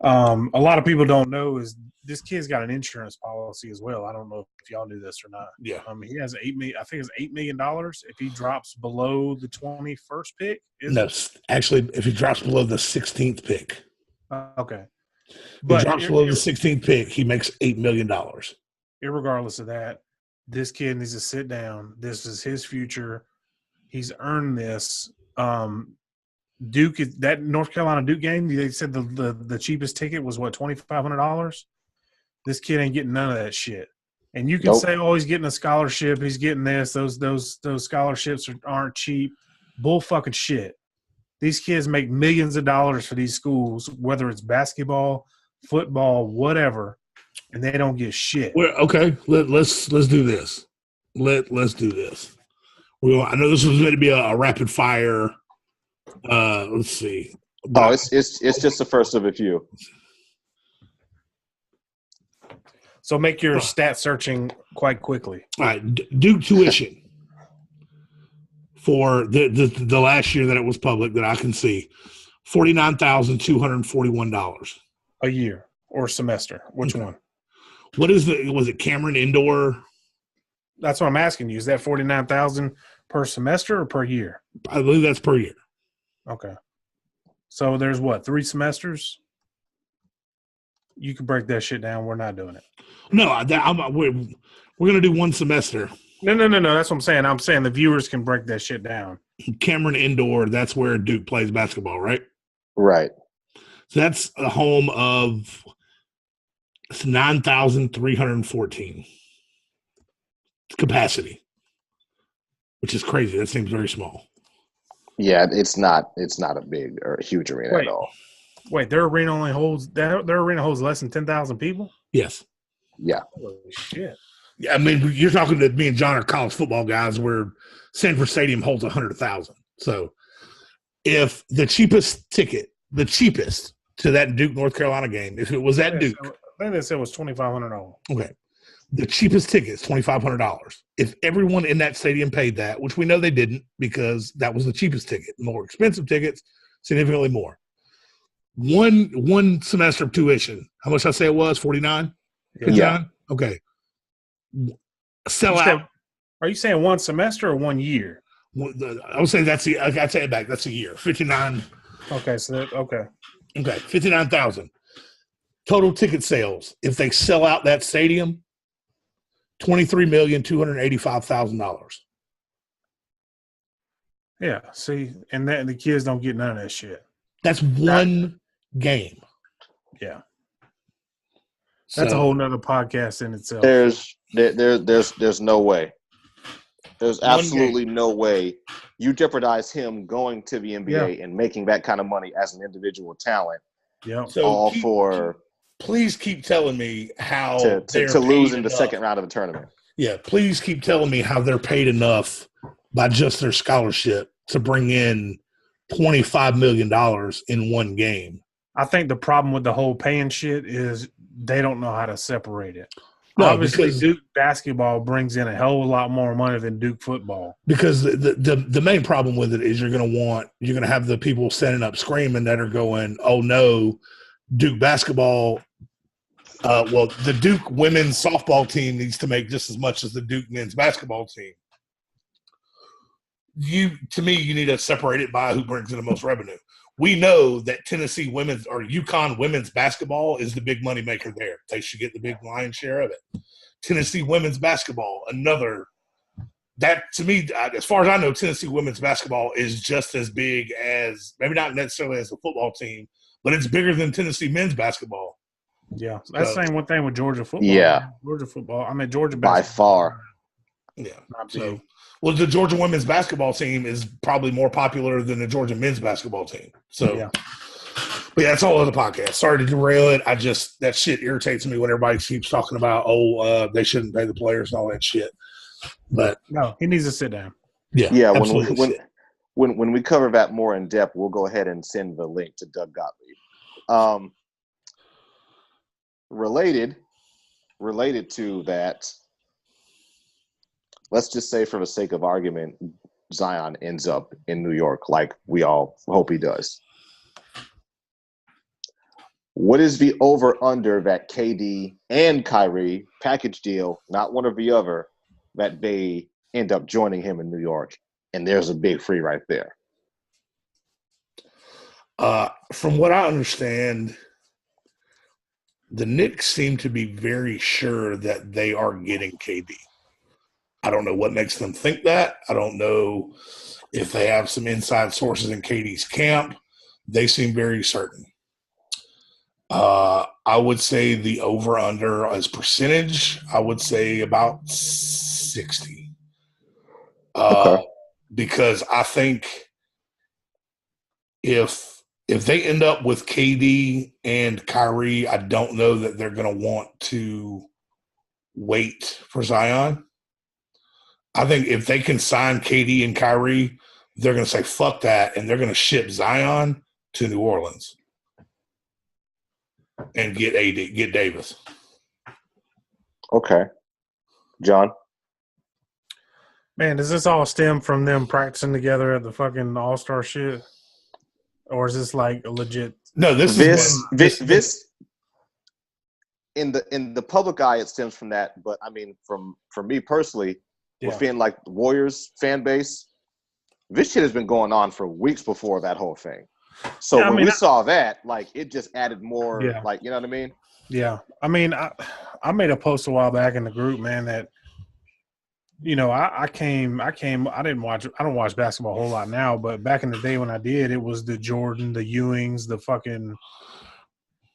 A lot of people don't know is this kid's got an insurance policy as well. I don't know if y'all knew this or not. Yeah. He has $8 million. I think it's $8 million if he drops below the 21st pick. Actually, if he drops below the 16th pick. Okay. If he drops below the 16th pick, he makes $8 million. Irregardless of that, this kid needs to sit down. This is his future. He's earned this. Duke, that North Carolina Duke game, they said the cheapest ticket was $2,500. This kid ain't getting none of that shit. And you can say, oh, he's getting a scholarship, he's getting this. Those scholarships aren't cheap. Bull fucking shit. These kids make millions of dollars for these schools, whether it's basketball, football, whatever, and they don't get shit. Well, okay, let's do this. Let's do this. I know this was going to be a rapid fire. Let's see. Oh, it's just the first of a few. So make your stat searching quite quickly. All right, Duke tuition for the last year that it was public that I can see, $49,241 a year or semester. Which one? What is was it Cameron Indoor? That's what I'm asking you. Is that 49,000 per semester or per year? I believe that's per year. Okay. So there's what, 3 semesters? You can break that shit down. We're not doing it. No, we're going to do one semester. No. That's what I'm saying. I'm saying the viewers can break that shit down. Cameron Indoor, that's where Duke plays basketball, right? Right. So that's a home of 9,314 capacity, which is crazy. That seems very small. Yeah, it's not a big or huge arena at all. Wait, their arena only holds less than 10,000 people? Yes. Yeah. Holy shit. Yeah, I mean, you're talking to me and John are college football guys where Sanford Stadium holds 100,000. So if the cheapest ticket to that Duke North Carolina game, if it was at Duke, I think they said it was $2,500. Okay. The cheapest ticket is $2,500. If everyone in that stadium paid that, which we know they didn't because that was the cheapest ticket, more expensive tickets, significantly more. One semester of tuition. How much I say it was? 49? Yeah. Okay. Sell out. Are you saying one semester or 1 year? I would say I take it back. That's a year. 59. Okay. Okay. 59,000. Total ticket sales. If they sell out that stadium, $23,285,000. Yeah. See, and the kids don't get none of that shit. That's one game. Yeah. That's a whole nother podcast in itself. There's no way. There's absolutely no way you jeopardize him going to the NBA and making that kind of money as an individual talent. Yeah. So please keep telling me how to lose in the second round of the tournament. Yeah, please keep telling me how they're paid enough by just their scholarship to bring in $25 million in one game. I think the problem with the whole paying shit is they don't know how to separate it. No, obviously Duke basketball brings in a hell of a lot more money than Duke football. Because the main problem with it is you're going to have the people standing up screaming that are going, oh no, Duke basketball. The Duke women's softball team needs to make just as much as the Duke men's basketball team. To me, you need to separate it by who brings in the most revenue. We know that Tennessee women's or UConn women's basketball is the big money maker there. They should get the big lion's share of it. Tennessee women's basketball, that to me, as far as I know, Tennessee women's basketball is just as big as, maybe not necessarily as the football team, but it's bigger than Tennessee men's basketball. Yeah, that's the same one thing with Georgia football. Yeah, Georgia basketball by far. Yeah, the Georgia women's basketball team is probably more popular than the Georgia men's basketball team. So, but that's all other podcast. Sorry to derail it. That shit irritates me when everybody keeps talking about, they shouldn't pay the players and all that shit. But no, he needs to sit down. Yeah. When we cover that more in depth, we'll go ahead and send the link to Doug Gottlieb. Related to that, let's just say for the sake of argument, Zion ends up in New York like we all hope he does. What is the over-under that KD and Kyrie package deal, not one or the other, that they end up joining him in New York? And there's a big free right there. From what I understand, the Knicks seem to be very sure that they are getting KD. I don't know what makes them think that. I don't know if they have some inside sources in KD's camp. They seem very certain. I would say the over-under as percentage, I would say about 60. Okay. Because I think if if they end up with KD and Kyrie, I don't know that they're going to want to wait for Zion. I think if they can sign KD and Kyrie, they're going to say, fuck that, and they're going to ship Zion to New Orleans and get Davis. Okay. John? Man, does this all stem from them practicing together at the fucking All-Star shit? Or is this like a legit? No, this in the public eye, it stems from that. But I mean, for me personally, within like the Warriors fan base, this shit has been going on for weeks before that whole thing. So when we saw that, like, it just added more, like, you know what I mean? Yeah. I mean, I made a post a while back in the group, man, that, you know, I don't watch basketball a whole lot now, but back in the day when I did, it was the Jordan, the Ewings, the fucking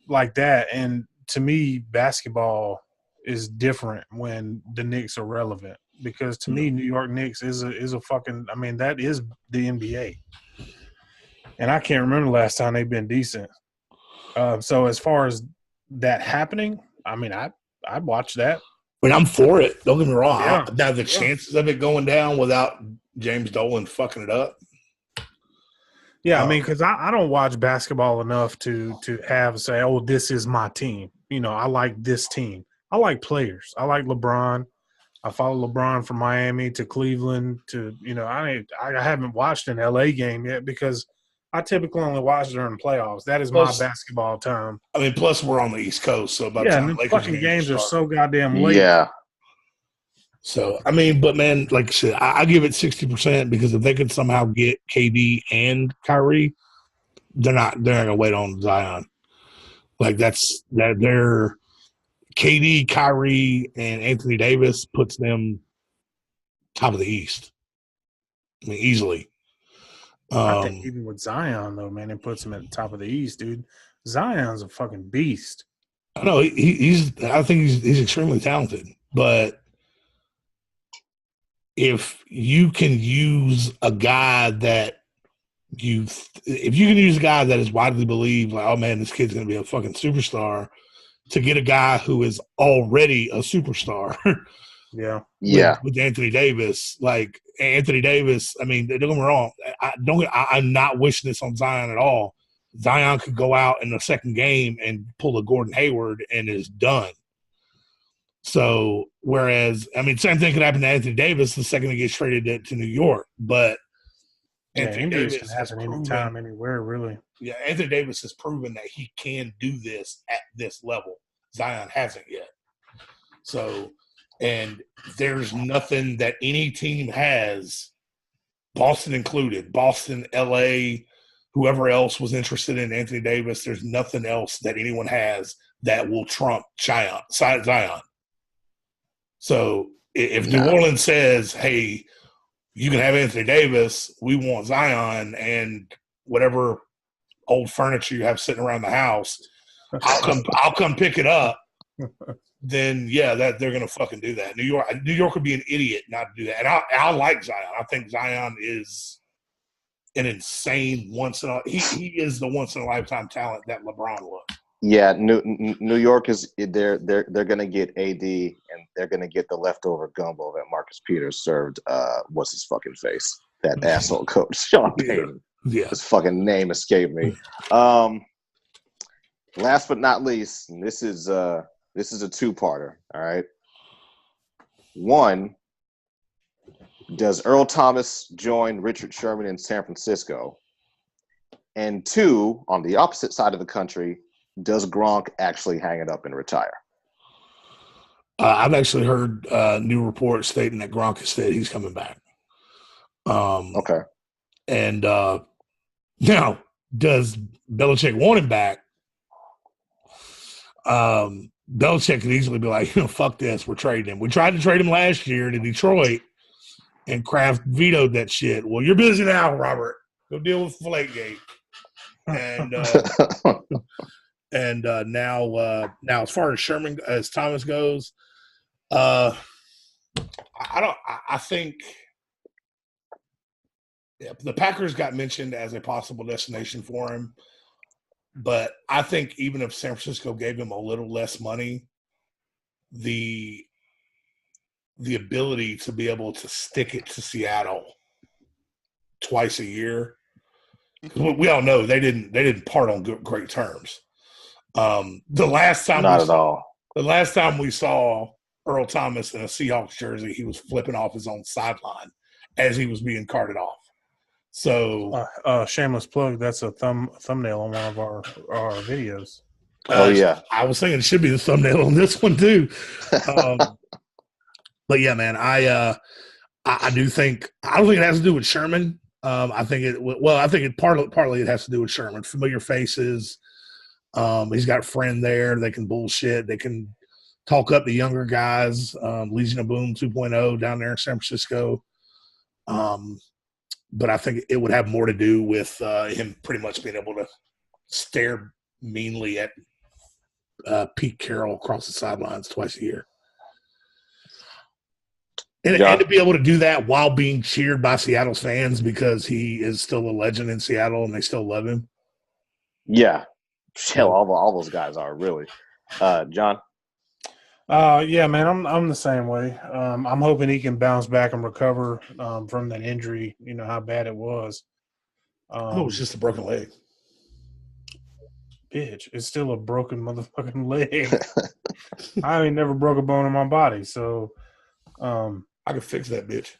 like that. And to me, basketball is different when the Knicks are relevant, because to me, New York Knicks is a fucking, I mean, that is the NBA. And I can't remember the last time they've been decent. So as far as that happening, I mean, I'd watch that. I mean, I'm for it. Don't get me wrong. Yeah. Now, the chances of it going down without James Dolan fucking it up. Yeah, I mean, because I don't watch basketball enough to say, oh, this is my team. You know, I like this team. I like players. I like LeBron. I follow LeBron from Miami to Cleveland to, you know, I haven't watched an LA game yet because I typically only watch during the playoffs. That is my basketball time. I mean, plus we're on the East Coast, so by the time the fucking games are so goddamn late. Yeah. So, I mean, but man, like I said, I give it 60% because if they could somehow get KD and Kyrie, they're not going to wait on Zion. Like they're KD, Kyrie, and Anthony Davis puts them top of the East. I mean, easily. I think even with Zion, though, man, it puts him at the top of the East, dude. Zion's a fucking beast. I know I think he's extremely talented, but if you can use a guy that is widely believed, like, oh man, this kid's going to be a fucking superstar, to get a guy who is already a superstar. With Anthony Davis, like Anthony Davis, I mean, don't get me wrong. I'm not wishing this on Zion at all. Zion could go out in the second game and pull a Gordon Hayward and is done. So, whereas, I mean, same thing could happen to Anthony Davis the second he gets traded to New York. But Anthony Davis can happen anytime, anywhere, really. Yeah, Anthony Davis has proven that he can do this at this level. Zion hasn't yet. So, and there's nothing that any team has, Boston included, Boston, LA, whoever else was interested in Anthony Davis, there's nothing else that anyone has that will trump Zion. So if New Orleans says, hey, you can have Anthony Davis, we want Zion, and whatever old furniture you have sitting around the house, I'll come pick it up. Then that they're gonna fucking do that. New York would be an idiot not to do that. And I like Zion. I think Zion is an insane he is the once in a lifetime talent that LeBron was. Yeah, New York is they're gonna get AD and they're gonna get the leftover gumbo that Marcus Peters served. What's his fucking face? That asshole coach Sean Payton. Yeah, his fucking name escaped me. Last but not least, and this is a two-parter. All right. One, does Earl Thomas join Richard Sherman in San Francisco? And two, on the opposite side of the country, does Gronk actually hang it up and retire? I've actually heard new reports stating that Gronk has said he's coming back. Okay. And now, does Belichick want him back? Belichick could easily be like, fuck this, we're trading him. We tried to trade him last year to Detroit, and Kraft vetoed that shit. Well, you're busy now, Robert. Go deal with Flakegate. And now as far as Thomas goes, I think the Packers got mentioned as a possible destination for him. But I think even if San Francisco gave him a little less money, the ability to be able to stick it to Seattle twice a year, we all know they didn't part on great terms. The last time we saw Earl Thomas in a Seahawks jersey, he was flipping off his own sideline as he was being carted off. So, shameless plug. That's a thumbnail on one of our videos. Yeah. I was thinking it should be the thumbnail on this one too. But yeah, man, I do think I don't think it has to do with Sherman. I think it partly it has to do with Sherman. Familiar faces. He's got a friend there. They can bullshit. They can talk up the younger guys. Legion of Boom 2.0 down there in San Francisco. But I think it would have more to do with him pretty much being able to stare meanly at Pete Carroll across the sidelines twice a year. And to be able to do that while being cheered by Seattle's fans because he is still a legend in Seattle and they still love him. Yeah. Hell, all those guys are really. John? Yeah, man, I'm the same way. I'm hoping he can bounce back and recover from that injury. You know how bad it was. It was just a broken leg. Bitch, it's still a broken motherfucking leg. I ain't never broke a bone in my body, so I can fix that bitch.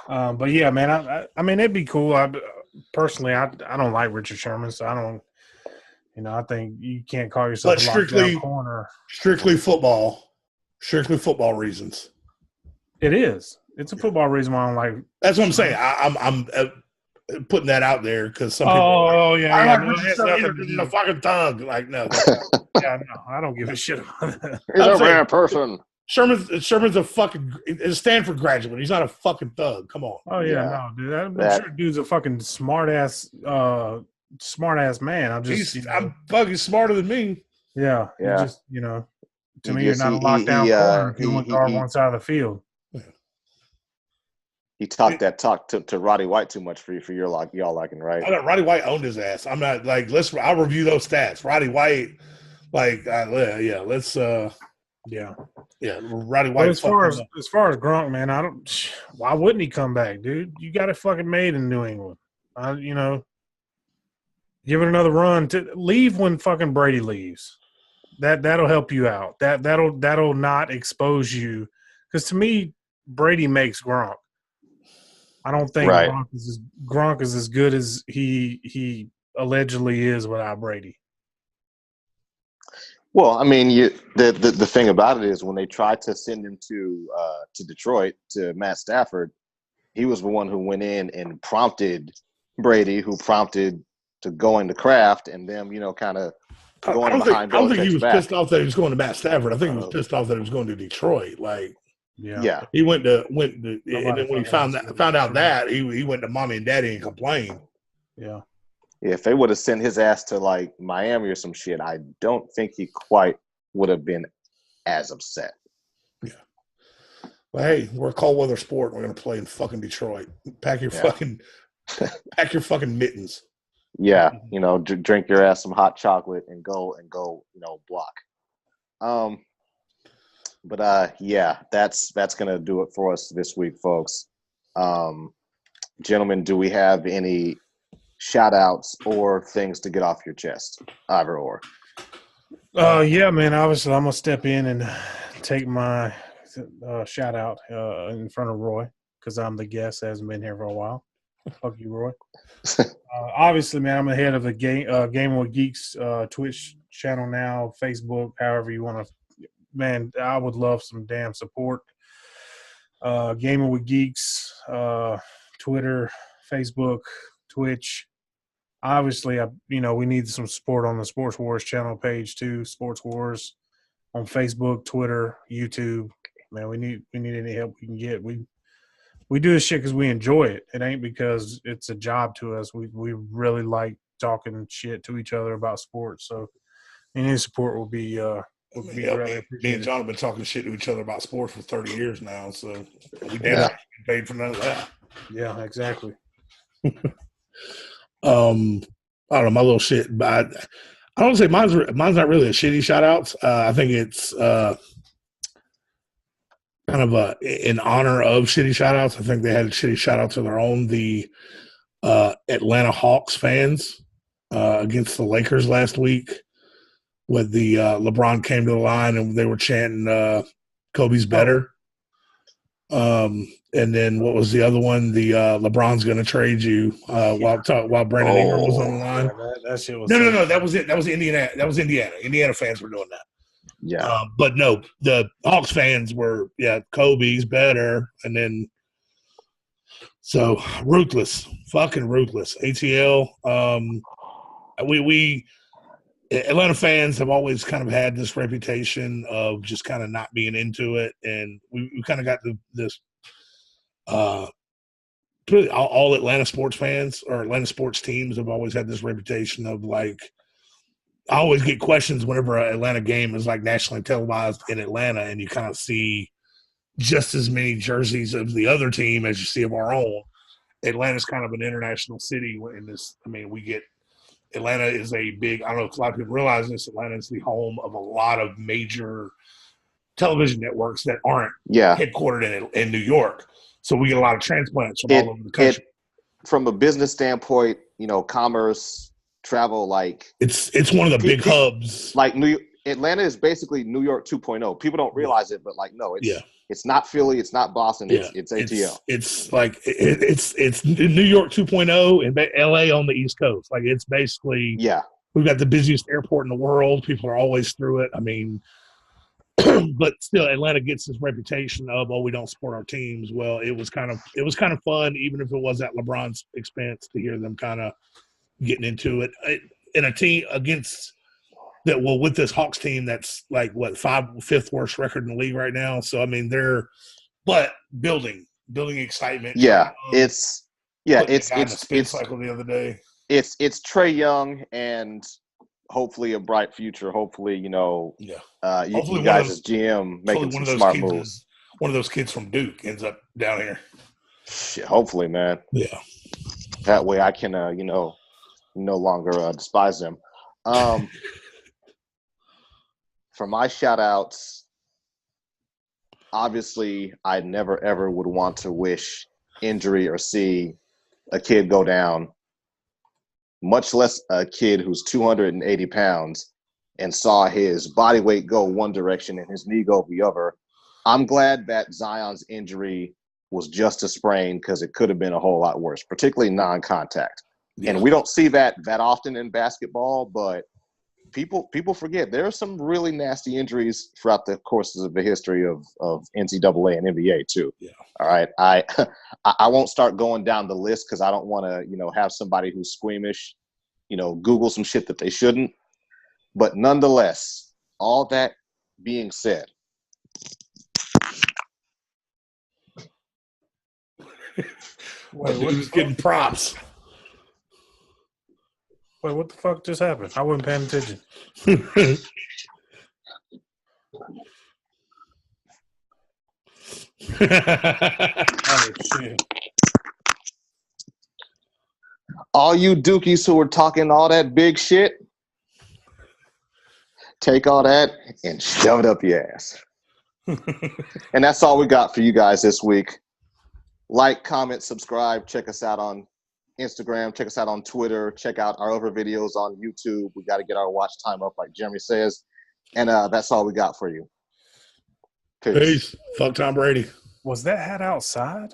But yeah, man, I mean it'd be cool. Personally, I don't like Richard Sherman, so I don't. You know, I think you can't call yourself a lockdown corner. Strictly football reasons. It is. It's a football reason why I don't like. That's what I'm saying. I'm putting that out there because some people. Oh yeah, I like Richard Sherman in the fucking thug. Like no. Yeah, no, I don't give a shit about that. He's a rare person. Sherman's a fucking Stanford graduate. He's not a fucking thug. Come on. Oh yeah, no, dude. I'm sure dude's a fucking smart ass man. I'm fucking smarter than me. Yeah. Just to me, you're not a lockdown corner if you want guard one side of the field. He talked that talk to Roddy White too much for y'all liking, right? I know Roddy White owned his ass. I'm not like I'll review those stats. Roddy White, Roddy White. But as far as Gronk, man, why wouldn't he come back, dude? You got it fucking made in New England. Give it another run. To leave when fucking Brady leaves. That'll help you out. That'll not expose you. Because to me, Brady makes Gronk. I don't think Gronk is as good as he allegedly is without Brady. Well, I mean, the thing about it is when they tried to send him to Detroit to Matt Stafford, he was the one who went in and prompted Brady, who prompted to going to Kraft and them, kind of going behind. I don't think he was pissed off that he was going to Matt Stafford. I think he was pissed off that he was going to Detroit. Like, yeah. He went to, and then when he found out that he went to mommy and daddy and complained. Yeah. Yeah, if they would have sent his ass to like Miami or some shit, I don't think he quite would have been as upset. Yeah. Well, hey, we're a cold weather sport. We're gonna play in fucking Detroit. Pack your fucking mittens. Yeah, drink your ass some hot chocolate and go, block. But that's gonna do it for us this week, folks. Gentlemen, do we have any shout outs or things to get off your chest? Either or. Yeah, man. Obviously, I'm gonna step in and take my shout out in front of Roy because I'm the guest. Hasn't been here for a while. Fuck you, Roy. Obviously, man, I'm ahead of the Game with Geeks Twitch channel now, Facebook, however you want to. Man, I would love some damn support. Gaming with Geeks, Twitter, Facebook, Twitch. Obviously, we need some support on the Sports Wars channel page too. Sports Wars on Facebook, Twitter, YouTube. Man, we need any help we can get. We do this shit because we enjoy it. It ain't because it's a job to us. We really like talking shit to each other about sports. So any support will be really me and John have been talking shit to each other about sports for 30 years now. So we did not get paid for none of that. Yeah, exactly. I don't know, my little shit, but I don't say mine's not really a shitty shout out. I think it's kind of in honor of shitty shout outs. I think they had a shitty shout out to their own, the Atlanta Hawks fans against the Lakers last week, with the LeBron came to the line and they were chanting Kobe's better. And then what was the other one? The LeBron's going to trade you while Brandon Ingram was on the line. Yeah, that shit was No. That was it. That was Indiana. Indiana fans were doing that. Yeah. But no, the Hawks fans were, Kobe's better. And then, so ruthless, fucking ruthless. ATL. We Atlanta fans have always kind of had this reputation of just kind of not being into it. And we kind of got this, really all Atlanta sports fans or Atlanta sports teams have always had this reputation of like, I always get questions whenever an Atlanta game is like nationally televised in Atlanta, and you kind of see just as many jerseys of the other team as you see of our own. Atlanta's kind of an international city in this. I mean, Atlanta is a big, I don't know if a lot of people realize this, Atlanta is the home of a lot of major television networks that aren't headquartered in New York. So we get a lot of transplants from all over the country. From a business standpoint, commerce, travel, like it's one of the big hubs. Like Atlanta is basically New York 2.0. People don't realize it, but like no, it's not Philly, it's not Boston, it's ATL. It's like it's New York 2.0 and LA on the East Coast. Like it's basically we've got the busiest airport in the world. People are always through it. I mean, but still, Atlanta gets this reputation of we don't support our teams. Well, it was kind of fun, even if it was at LeBron's expense, to hear them kind of getting into it in a team against that. Well, with this Hawks team, that's like fifth worst record in the league right now. So I mean, they're building excitement. Yeah, it's spin cycle the other day. It's Trae Young and hopefully a bright future. Hopefully, you guys as GM making some smart moves. One of those kids from Duke ends up down here. Shit, hopefully, man. Yeah. That way I can, no longer despise them. For my shout-outs, obviously, I never, ever would want to wish injury or see a kid go down, much less a kid who's 280 pounds and saw his body weight go one direction and his knee go the other. I'm glad that Zion's injury was just a sprain because it could have been a whole lot worse, particularly non-contact. Yeah. And we don't see that often in basketball, but people forget there are some really nasty injuries throughout the courses of the history of NCAA and NBA too. Yeah. All right. I won't start going down the list because I don't want to, have somebody who's squeamish, Google some shit that they shouldn't. But nonetheless, all that being said, Wait, we're just getting props. Wait, what the fuck just happened? I wasn't paying attention. Oh, shit. All you dookies who were talking all that big shit, take all that and shove it up your ass. And that's all we got for you guys this week. Like, comment, subscribe. Check us out on Instagram. Check us out on Twitter. Check out our other videos on YouTube. We got to get our watch time up, like Jeremy says. And that's all we got for you. Peace. Fuck Tom Brady. Was that hat outside?